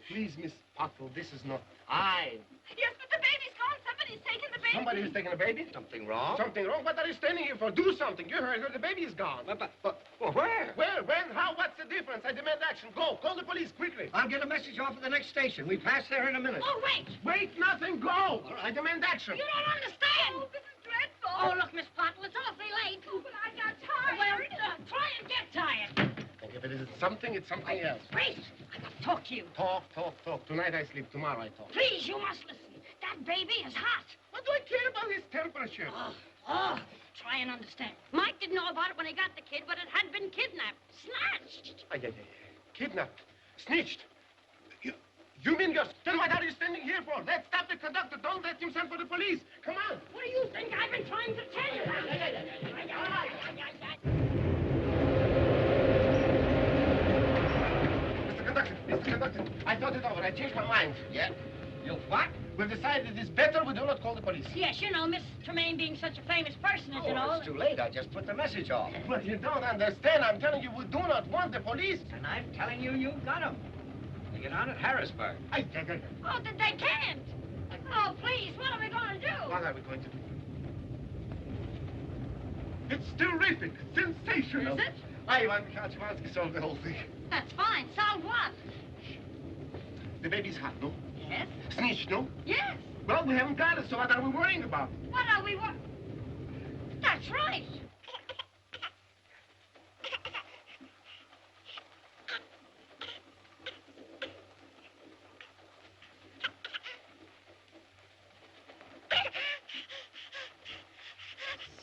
Please, Miss Pottle, this is not time. Yes, but the baby's gone. Somebody's taken the baby. Somebody has taken a baby? Something wrong? Something wrong? What are you standing here for? Do something. You heard her. The baby is gone. But where? Where? When? How? What's the difference? I demand action. Go. Call the police quickly. I'll get a message off at the next station. We pass there in a minute. Oh, wait. Wait, nothing. Go. I demand action. You don't understand. Oh, this is dreadful. Oh, look, Miss Pottle, it's awfully late. Oh, but I got tired. Well, try and get tired. And if it is something, it's something else. Wait, I got to talk to you. Talk. Tonight I sleep. Tomorrow I talk. Please, you must listen. That baby is hot. What do I care about his temperature? Try and understand. Mike didn't know about it when he got the kid, but it had been kidnapped, snatched. Kidnapped, snitched. You mean you're... Then what are you standing here for? Let's stop the conductor. Don't let him send for the police. Come on. What do you think I've been trying to tell you? Mr. Conductor, I thought it over. I changed my mind. Yeah? You what? We've decided it is better we do not call the police. Yes, you know, Miss Tremaine being such a famous person, as you know. It's too late. I just put the message off. But you don't understand. I'm telling you, we do not want the police. And I'm telling you, you got them. They get on at Harrisburg. Oh, they can't. Oh, please, what are we going to do? What are we going to do? It's terrific, sensational. Is it? Ivan Kaczmarski solved the whole thing. That's fine. Solve what? The baby's hot, no? Yes. Snitched, no? Yes. Well, we haven't got it, so what are we worrying about? What are we That's right.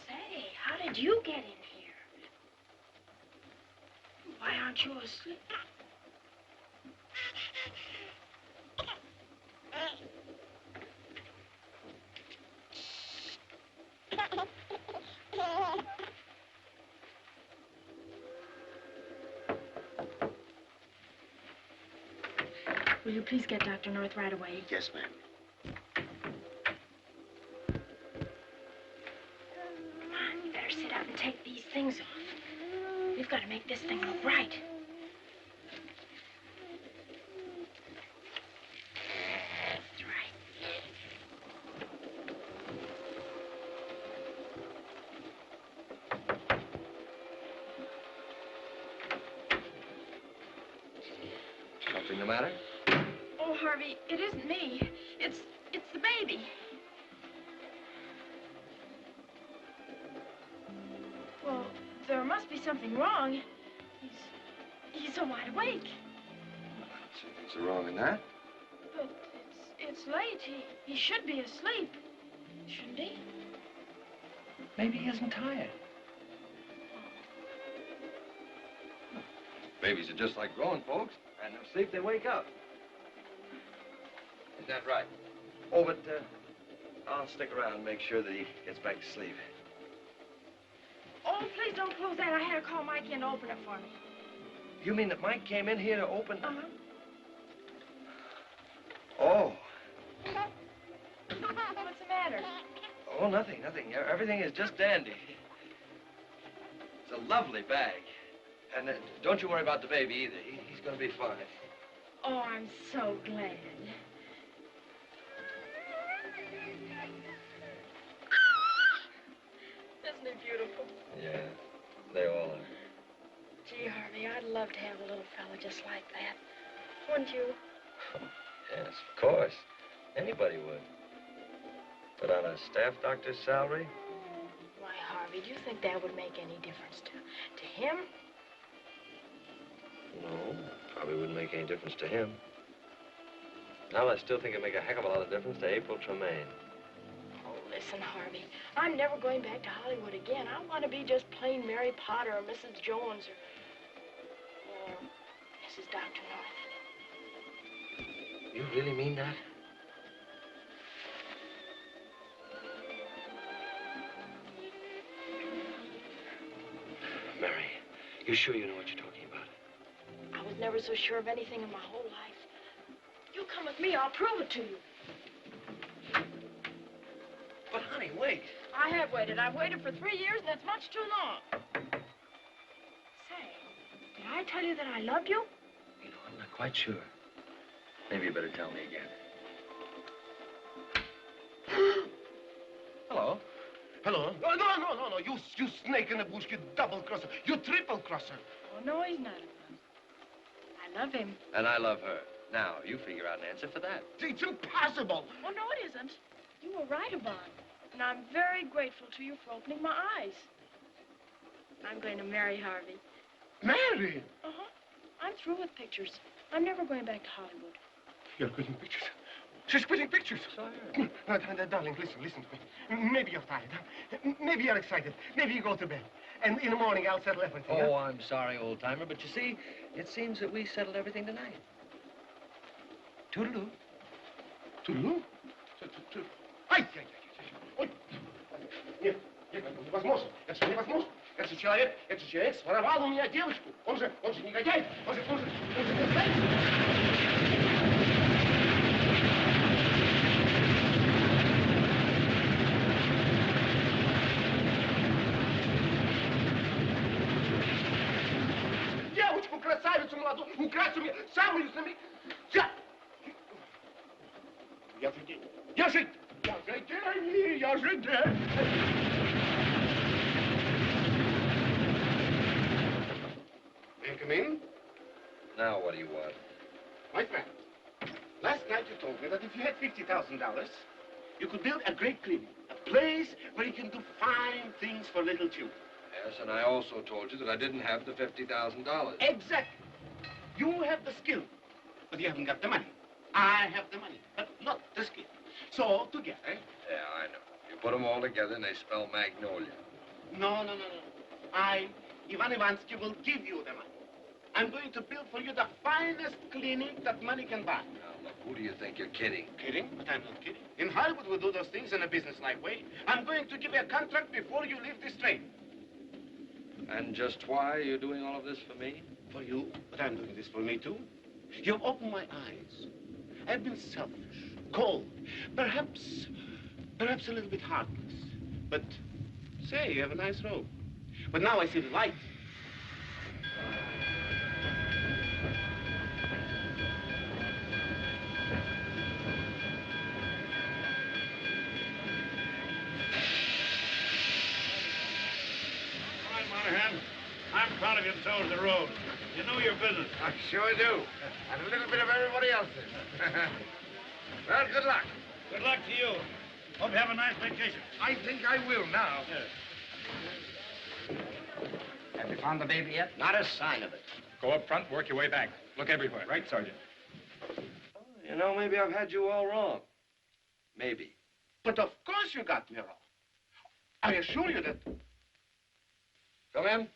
Say, how did you get in here? Why aren't you asleep? Will you please get Dr. North right away? Yes, ma'am. You better sit up and take these things off. We've got to make this thing look right. That's right. Something the matter? Oh, Harvey, it isn't me. It's the baby. there must be something wrong. He's so wide awake. What's wrong in that? But it's late. He should be asleep. Shouldn't he? Maybe he isn't tired. Babies are just like grown folks. And they'll sleep, they wake up. Is that right? Oh, but I'll stick around and make sure that he gets back to sleep. Oh, please don't close that. I had to call Mike in to open it for me. You mean that Mike came in here to open? Uh-huh. Oh. What's the matter? Oh, nothing. Everything is just dandy. It's a lovely bag. And don't you worry about the baby either. He's going to be fine. Oh, I'm so glad. Isn't he beautiful? Yeah, they all are. Gee, Harvey, I'd love to have a little fella just like that. Wouldn't you? Yes, of course. Anybody would. But on a staff doctor's salary? Why, Harvey, do you think that would make any difference to him? No, probably wouldn't make any difference to him. Now, I still think it'd make a heck of a lot of difference to April Tremaine. Oh, listen, Harvey, I'm never going back to Hollywood again. I want to be just plain Mary Potter or Mrs. Jones or Mrs. Dr. North. You really mean that? Mary, you sure you know what you're talking about? I was never so sure of anything in my whole life. You come with me, I'll prove it to you. But, honey, wait. I have waited. I've waited for 3 years, and that's much too long. Say, did I tell you that I loved you? You know, I'm not quite sure. Maybe you better tell me again. Hello? Hello? No, you snake in the bush, you double-crosser, you triple-crosser. Oh, no, he's not. I love him. And I love her. Now, you figure out an answer for that. It's impossible. Oh, no, it isn't. You were right about it. And I'm very grateful to you for opening my eyes. I'm going to marry Harvey. Marry? Uh-huh. I'm through with pictures. I'm never going back to Hollywood. You're quitting pictures? She's quitting pictures. So I heard. Darling, listen to me. Maybe you're tired, huh? Maybe you're excited. Maybe you go to bed. And in the morning, I'll settle everything. Oh, I'm sorry, old-timer, but you see, it seems that we settled everything tonight. Toodaloo. Toodaloo? Ай! Ой! Нет, невозможно. Это невозможно. Этот человек своровал у меня девочку. Он же негодяй. Он же мерзавец. Девочку, красавицу молодую, украсть у меня самую знаменитую. Я же день. May I come in? Now, what do you want? My friend, last night you told me that if you had $50,000, you could build a great clinic, a place where you can do fine things for little children. Yes, and I also told you that I didn't have the $50,000. Exactly. You have the skill, but you haven't got the money. I have the money, but not the skill. So, together... Yeah, I know. You put them all together and they spell Magnolia. No. I, Ivan Ivansky, will give you the money. I'm going to build for you the finest clinic that money can buy. Now, look, who do you think you're kidding? Kidding? But I'm not kidding. In Hollywood, we do those things in a business-like way. I'm going to give you a contract before you leave this train. And just why are you doing all of this for me? For you, but I'm doing this for me, too. You've opened my eyes. I've been selfish, cold, perhaps a little bit heartless. But, say, you have a nice robe. But now I see the light. All right, Monahan. I'm proud of you to toe the road. You know your business. I sure do. And a little bit of everybody else's. Well, good luck. Good luck to you. Hope you have a nice vacation. I think I will now. Yes. Have you found the baby yet? Not a sign of it. Go up front, work your way back. Look everywhere. Right, Sergeant? You know, maybe I've had you all wrong. Maybe. But of course you got me wrong. I assure you that... Come in.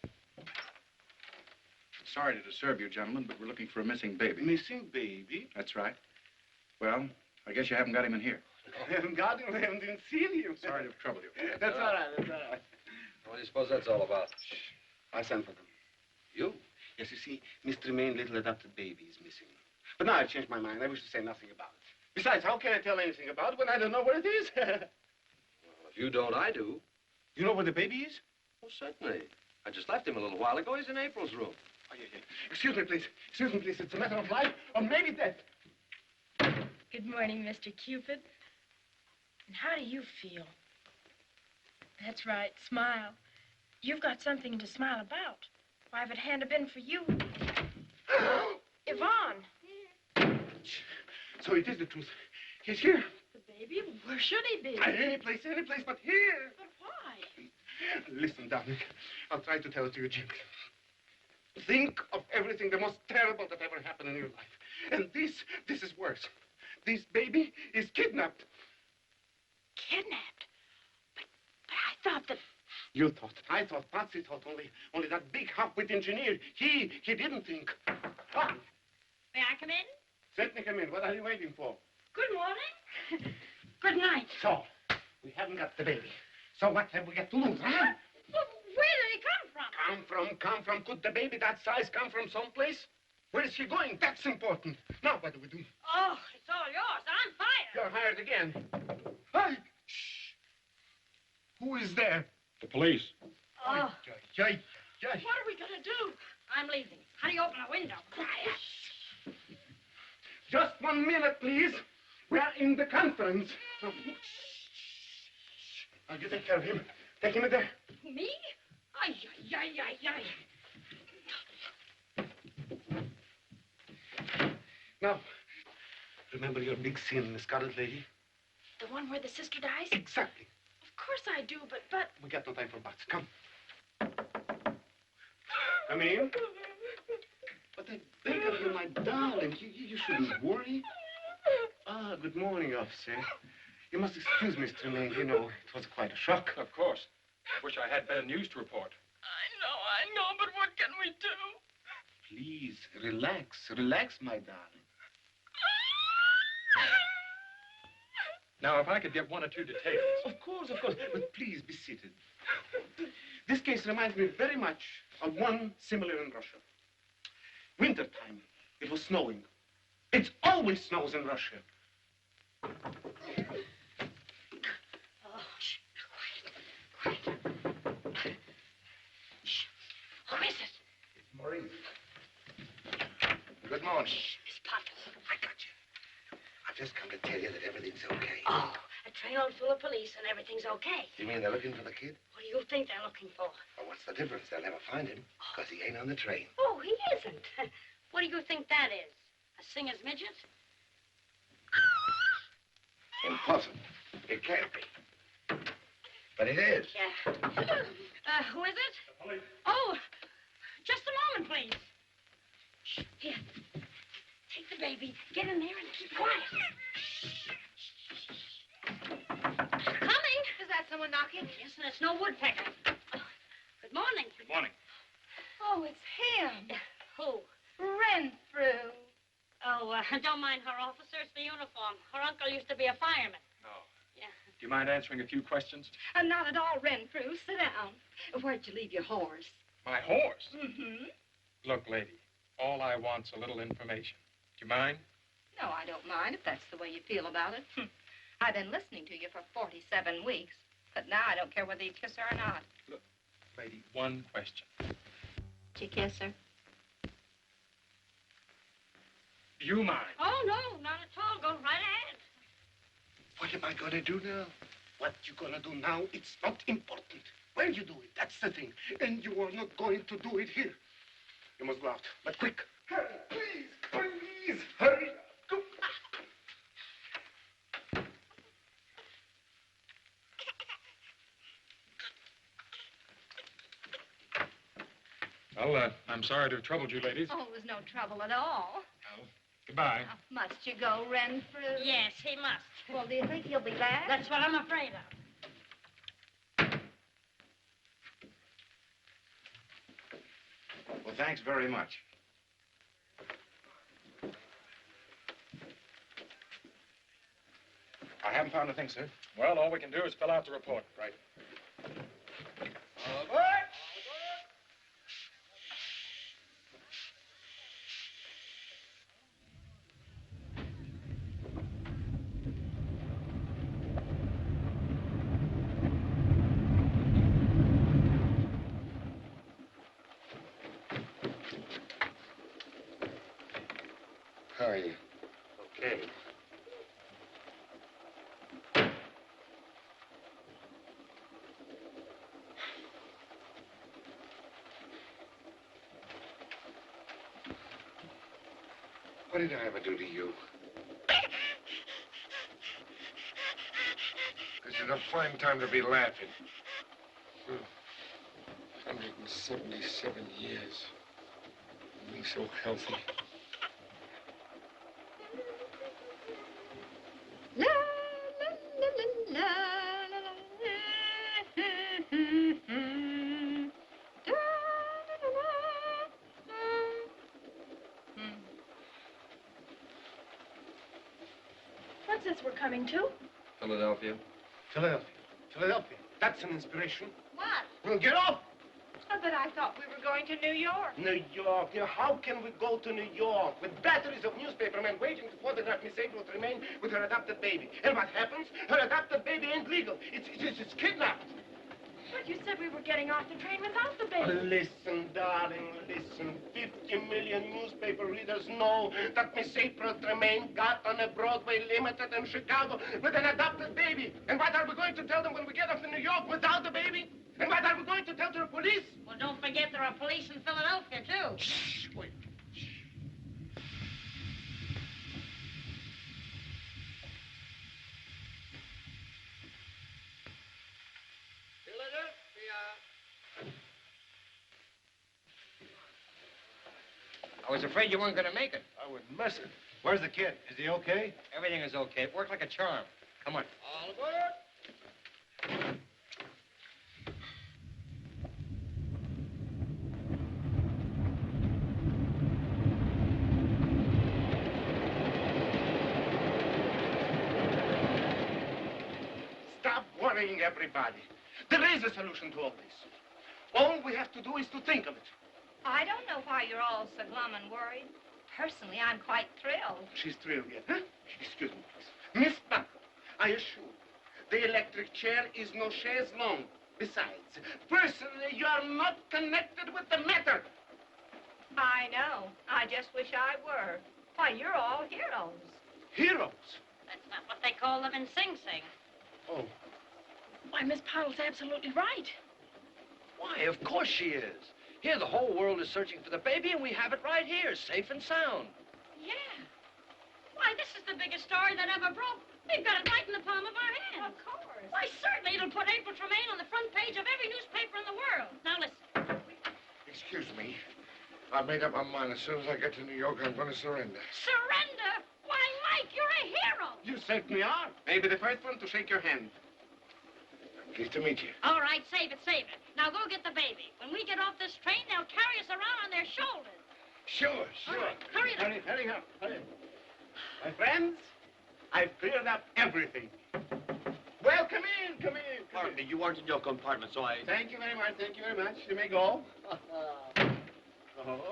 Sorry to disturb you, gentlemen, but we're looking for a missing baby. Missing baby? That's right. Well, I guess you haven't got him in here. I haven't got him. I haven't even seen him. Sorry to have troubled you. That's all right. That's all right. What do you suppose that's all about? I sent for them. You? Yes, you see, Mr. Tremaine, little adopted baby is missing. But now I've changed my mind. I wish to say nothing about it. Besides, how can I tell anything about it when I don't know where it is? Well, if you don't, I do. You know where the baby is? Well, certainly. I just left him a little while ago. He's in April's room. Oh, yeah. Excuse me, please. Excuse me, please. It's a matter of life or maybe death. Good morning, Mr. Cupid. And how do you feel? That's right, smile. You've got something to smile about. Why, if it hadn't have been for you... Yvonne! So it is the truth. He's here. The baby? Where should he be? Any place but here. But why? Listen, darling. I'll try to tell it to you gently. Think of everything the most terrible that ever happened in your life. And this is worse. This baby is kidnapped. Kidnapped? But I thought that... You thought. I thought. Patsy thought. Only that big half-wit engineer. He didn't think. Ah. May I come in? Certainly come in. What are you waiting for? Good morning. Good night. So, we haven't got the baby. So what have we got to lose, huh? Well, where did he come from? Come from. Could the baby that size come from someplace? Where is he going? That's important. Now, what do we do? Oh, it's all yours. I'm fired. You're hired again. Hey! Shh. Who is there? The police. Oh. Jay. What are we going to do? I'm leaving. How do you open a window? Just 1 minute, please. We're in the conference. I'll you take care of him. Take him in there. Me? Ay, ay, ay, ay, ay. Now, remember your big scene, Miss Scarlet Lady? The one where the sister dies? Exactly. Of course I do, but... We got no time for buts. Come. Come in. But I beg of you, my darling, you shouldn't worry. Ah, good morning, officer. You must excuse Mr. Tremaine. You know, it was quite a shock. Of course. I wish I had better news to report. I know, but what can we do? Please, relax, my darling. Now, if I could get one or two details. Of course. But please be seated. This case reminds me very much of one similar in Russia. Wintertime. It was snowing. It always snows in Russia. Oh, shh. Quiet. Shh. Who is it? Maurice. Good morning. Miss Potter. I got you. I've just come to tell you that everything's okay. Oh, a train full of police and everything's okay. You mean they're looking for the kid? What do you think they're looking for? Well, what's the difference? They'll never find him, because he ain't on the train. Oh, he isn't. What do you think that is? A singer's midget? Impossible. It can't be. But it is. Yeah. Who is it? The police. Oh, just a moment, please. Shh. Here. Take the baby. Get in there and keep quiet. Coming. Is that someone knocking? Yes, and it's no woodpecker. Good morning. Good morning. Oh, it's him. Who? Renfrew. Oh, don't mind her, officer. It's the uniform. Her uncle used to be a fireman. Oh. Yeah. Do you mind answering a few questions? Not at all, Renfrew. Sit down. Where'd you leave your horse? My horse? Mm-hmm. Look, lady, all I want's a little information. Do you mind? No, I don't mind if that's the way you feel about it. I've been listening to you for 47 weeks, but now I don't care whether you kiss her or not. Look, lady, one question. Did you kiss her? Do you mind? Oh, no, not at all. Go right ahead. What am I gonna do now? What you gonna do now, it's not important. When you do it, that's the thing. And you are not going to do it here. You must go out, but quick. Hurry, please, hurry. Go. Well, I'm sorry to have troubled you, ladies. Oh, it was no trouble at all. Goodbye. Must you go, Renfrew? Yes, he must. Well, do you think he'll be back? That's what I'm afraid of. Well, thanks very much. I haven't found a thing, sir. Well, all we can do is fill out the report. Right. All aboard! How are you? Okay. What did I ever do to you? This is a fine time to be laughing. 177 years. Being so healthy. La, la, la, la, la, la, da, da, da, da. What's this we're coming to? Philadelphia. Philadelphia. Philadelphia. That's an inspiration. What? Well, get off! Oh, but I thought we were going to New York. New York. How can we go to New York with batteries of newspapermen waiting to photograph Miss April Tremaine with her adopted baby? And what happens? Her adopted baby ain't legal. It's kidnapped. But you said we were getting off the train without the baby. Listen, darling, listen. 50 million newspaper readers know that Miss April Tremaine got on a Broadway Limited in Chicago with an adopted baby. And what are we going to tell them when we get off to New York without the baby? And what are we going to tell to the police? Well, don't forget there are police in Philadelphia, too. Shh, wait. I was afraid you weren't going to make it. I wouldn't miss it. Where's the kid? Is he okay? Everything is okay. It worked like a charm. Come on. All aboard! Stop worrying everybody. There is a solution to all this. All we have to do is to think of it. I don't know why you're all so glum and worried. Personally, I'm quite thrilled. She's thrilled yet, huh? Excuse me, please. Miss Buckle, I assure you, the electric chair is no chaise longue. Besides, personally, you are not connected with the matter. I know. I just wish I were. Why, you're all heroes. Heroes? That's not what they call them in Sing Sing. Oh. Why, Miss Puddle's absolutely right. Why, of course she is. Here, the whole world is searching for the baby, and we have it right here, safe and sound. Yeah. Why, this is the biggest story that ever broke. We've got it right in the palm of our hands. Of course. Why, certainly it'll put April Tremaine on the front page of every newspaper in the world. Now, listen. Excuse me. I've made up my mind. As soon as I get to New York, I'm going to surrender. Surrender? Why, Mike, you're a hero. You certainly are. Maybe the first one to shake your hand. Pleased to meet you. All right, save it, save it. Now go get the baby. When we get off this train, they'll carry us around on their shoulders. Sure, All sure. right, hurry up. Hurry up, hurry up. My friends, I've cleared up everything. Well, come in, come in. Pardon me, you weren't in your compartment, so I... Thank you very much, thank you very much. You may go. Oh.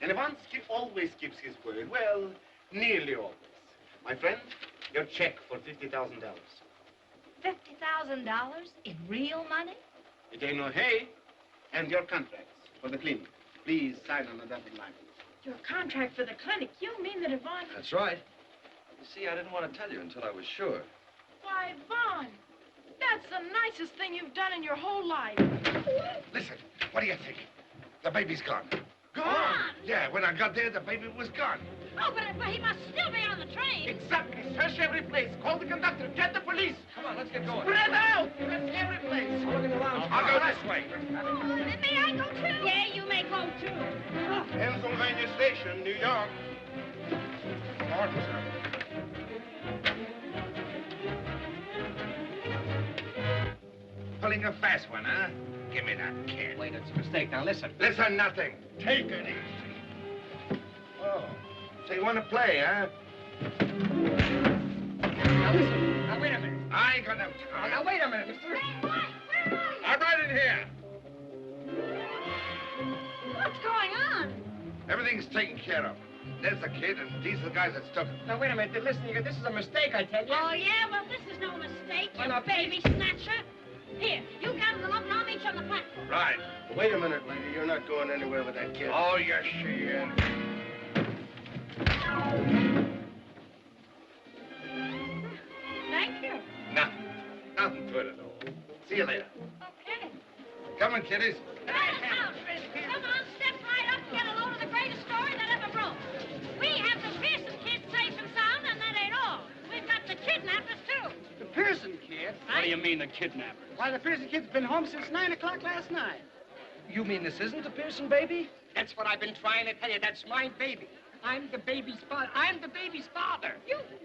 And one always keeps his word. Well, nearly always. My friend, your check for $50,000. $50,000 in real money? It ain't no hay. And your contracts for the clinic. Please sign on the dotted line. Your contract for the clinic. You mean that Yvonne... That's right. You see, I didn't want to tell you until I was sure. Why, Yvonne, that's the nicest thing you've done in your whole life. Listen, what do you think? The baby's gone. Gone? Yeah, when I got there, the baby was gone. Oh, but he must still be on the train. Exactly Search every place. Call the conductor. Get the police. Come on, let's get going. Spread out. Search every place. Look in the lounge. I'll go this way. May I go too? Yeah, you may go too. Pennsylvania Station, New York. Pardon, sir. Pulling a fast one, huh? Give me that kid. Wait, it's a mistake. Now listen. Listen, nothing. Take it easy. Oh, so you want to play, huh? Now listen. Now wait a minute. I ain't gonna... Oh, now wait a minute, mister. I'm right in here. What's going on? Everything's taken care of. There's the kid, and these are the guys that took him. Now wait a minute. Listen, this is a mistake, I tell you. Oh, yeah? Well, this is no mistake, you Well, now, baby snatcher. Here, you gather them up and I'll meet you on the platform. Right. Wait a minute, lady. You're not going anywhere with that kid. Oh, yes, she is. Thank you. Nothing to it at all. See you later. Okay. Come on, kiddies. Come on, step right up and get a load of the greatest story that ever broke. We have the Pearson kids safe and sound, and that ain't all. We've got the kidnappers, too. The Pearson kid? What do you mean, the kidnappers? Why, the Pearson kid's been home since 9 o'clock last night. You mean this isn't the Pearson baby? That's what I've been trying to tell you. That's my baby. I'm the baby's father. I'm the baby's father.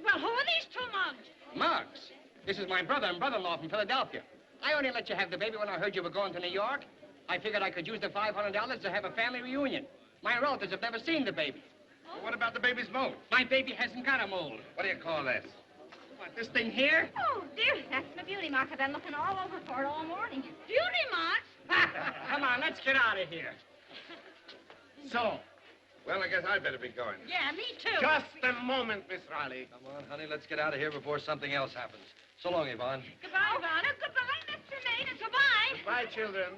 Well, who are these two mugs? Mugs. This is my brother and brother-in-law from Philadelphia. I only let you have the baby when I heard you were going to New York. I figured I could use the $500 to have a family reunion. My relatives have never seen the baby. Well, what about the baby's mold? My baby hasn't got a mold. What do you call this? What, this thing here? Oh, dear, that's my beauty mark. I've been looking all over for it all morning. Beauty marks? Come on, let's get out of here. So? Well, I guess I'd better be going. Yeah, me too. Just a moment, Miss Riley. Come on, honey, let's get out of here before something else happens. So long, Yvonne. Goodbye, Ivana. Goodbye, Mr. Maid. Goodbye. Bye, children.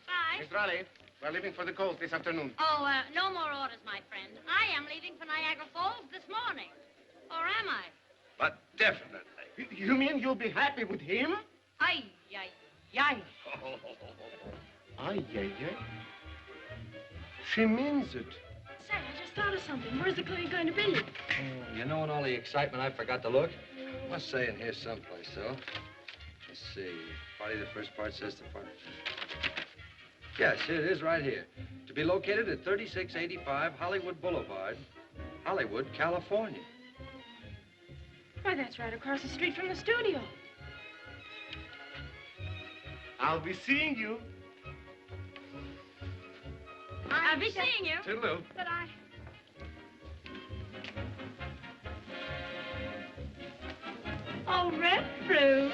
Bye. Miss Riley, we're leaving for the coast this afternoon. Oh, no more orders, my friend. I am leaving for Niagara Falls this morning. Or am I? But definitely. You mean you'll be happy with him? Ay, ay, ay. Ay, ay, ay. She means it. Say, I just thought of something. Where's the clinic going to be? Oh, you know, in all the excitement, I forgot to look. Must say in here someplace, though. Let's see. Probably the first part says the part. Yes, here it is right here. To be located at 3685 Hollywood Boulevard, Hollywood, California. Why, that's right across the street from the studio. I'll be seeing you. I'll be seeing you. Toodaloo. But Oh, red fruit.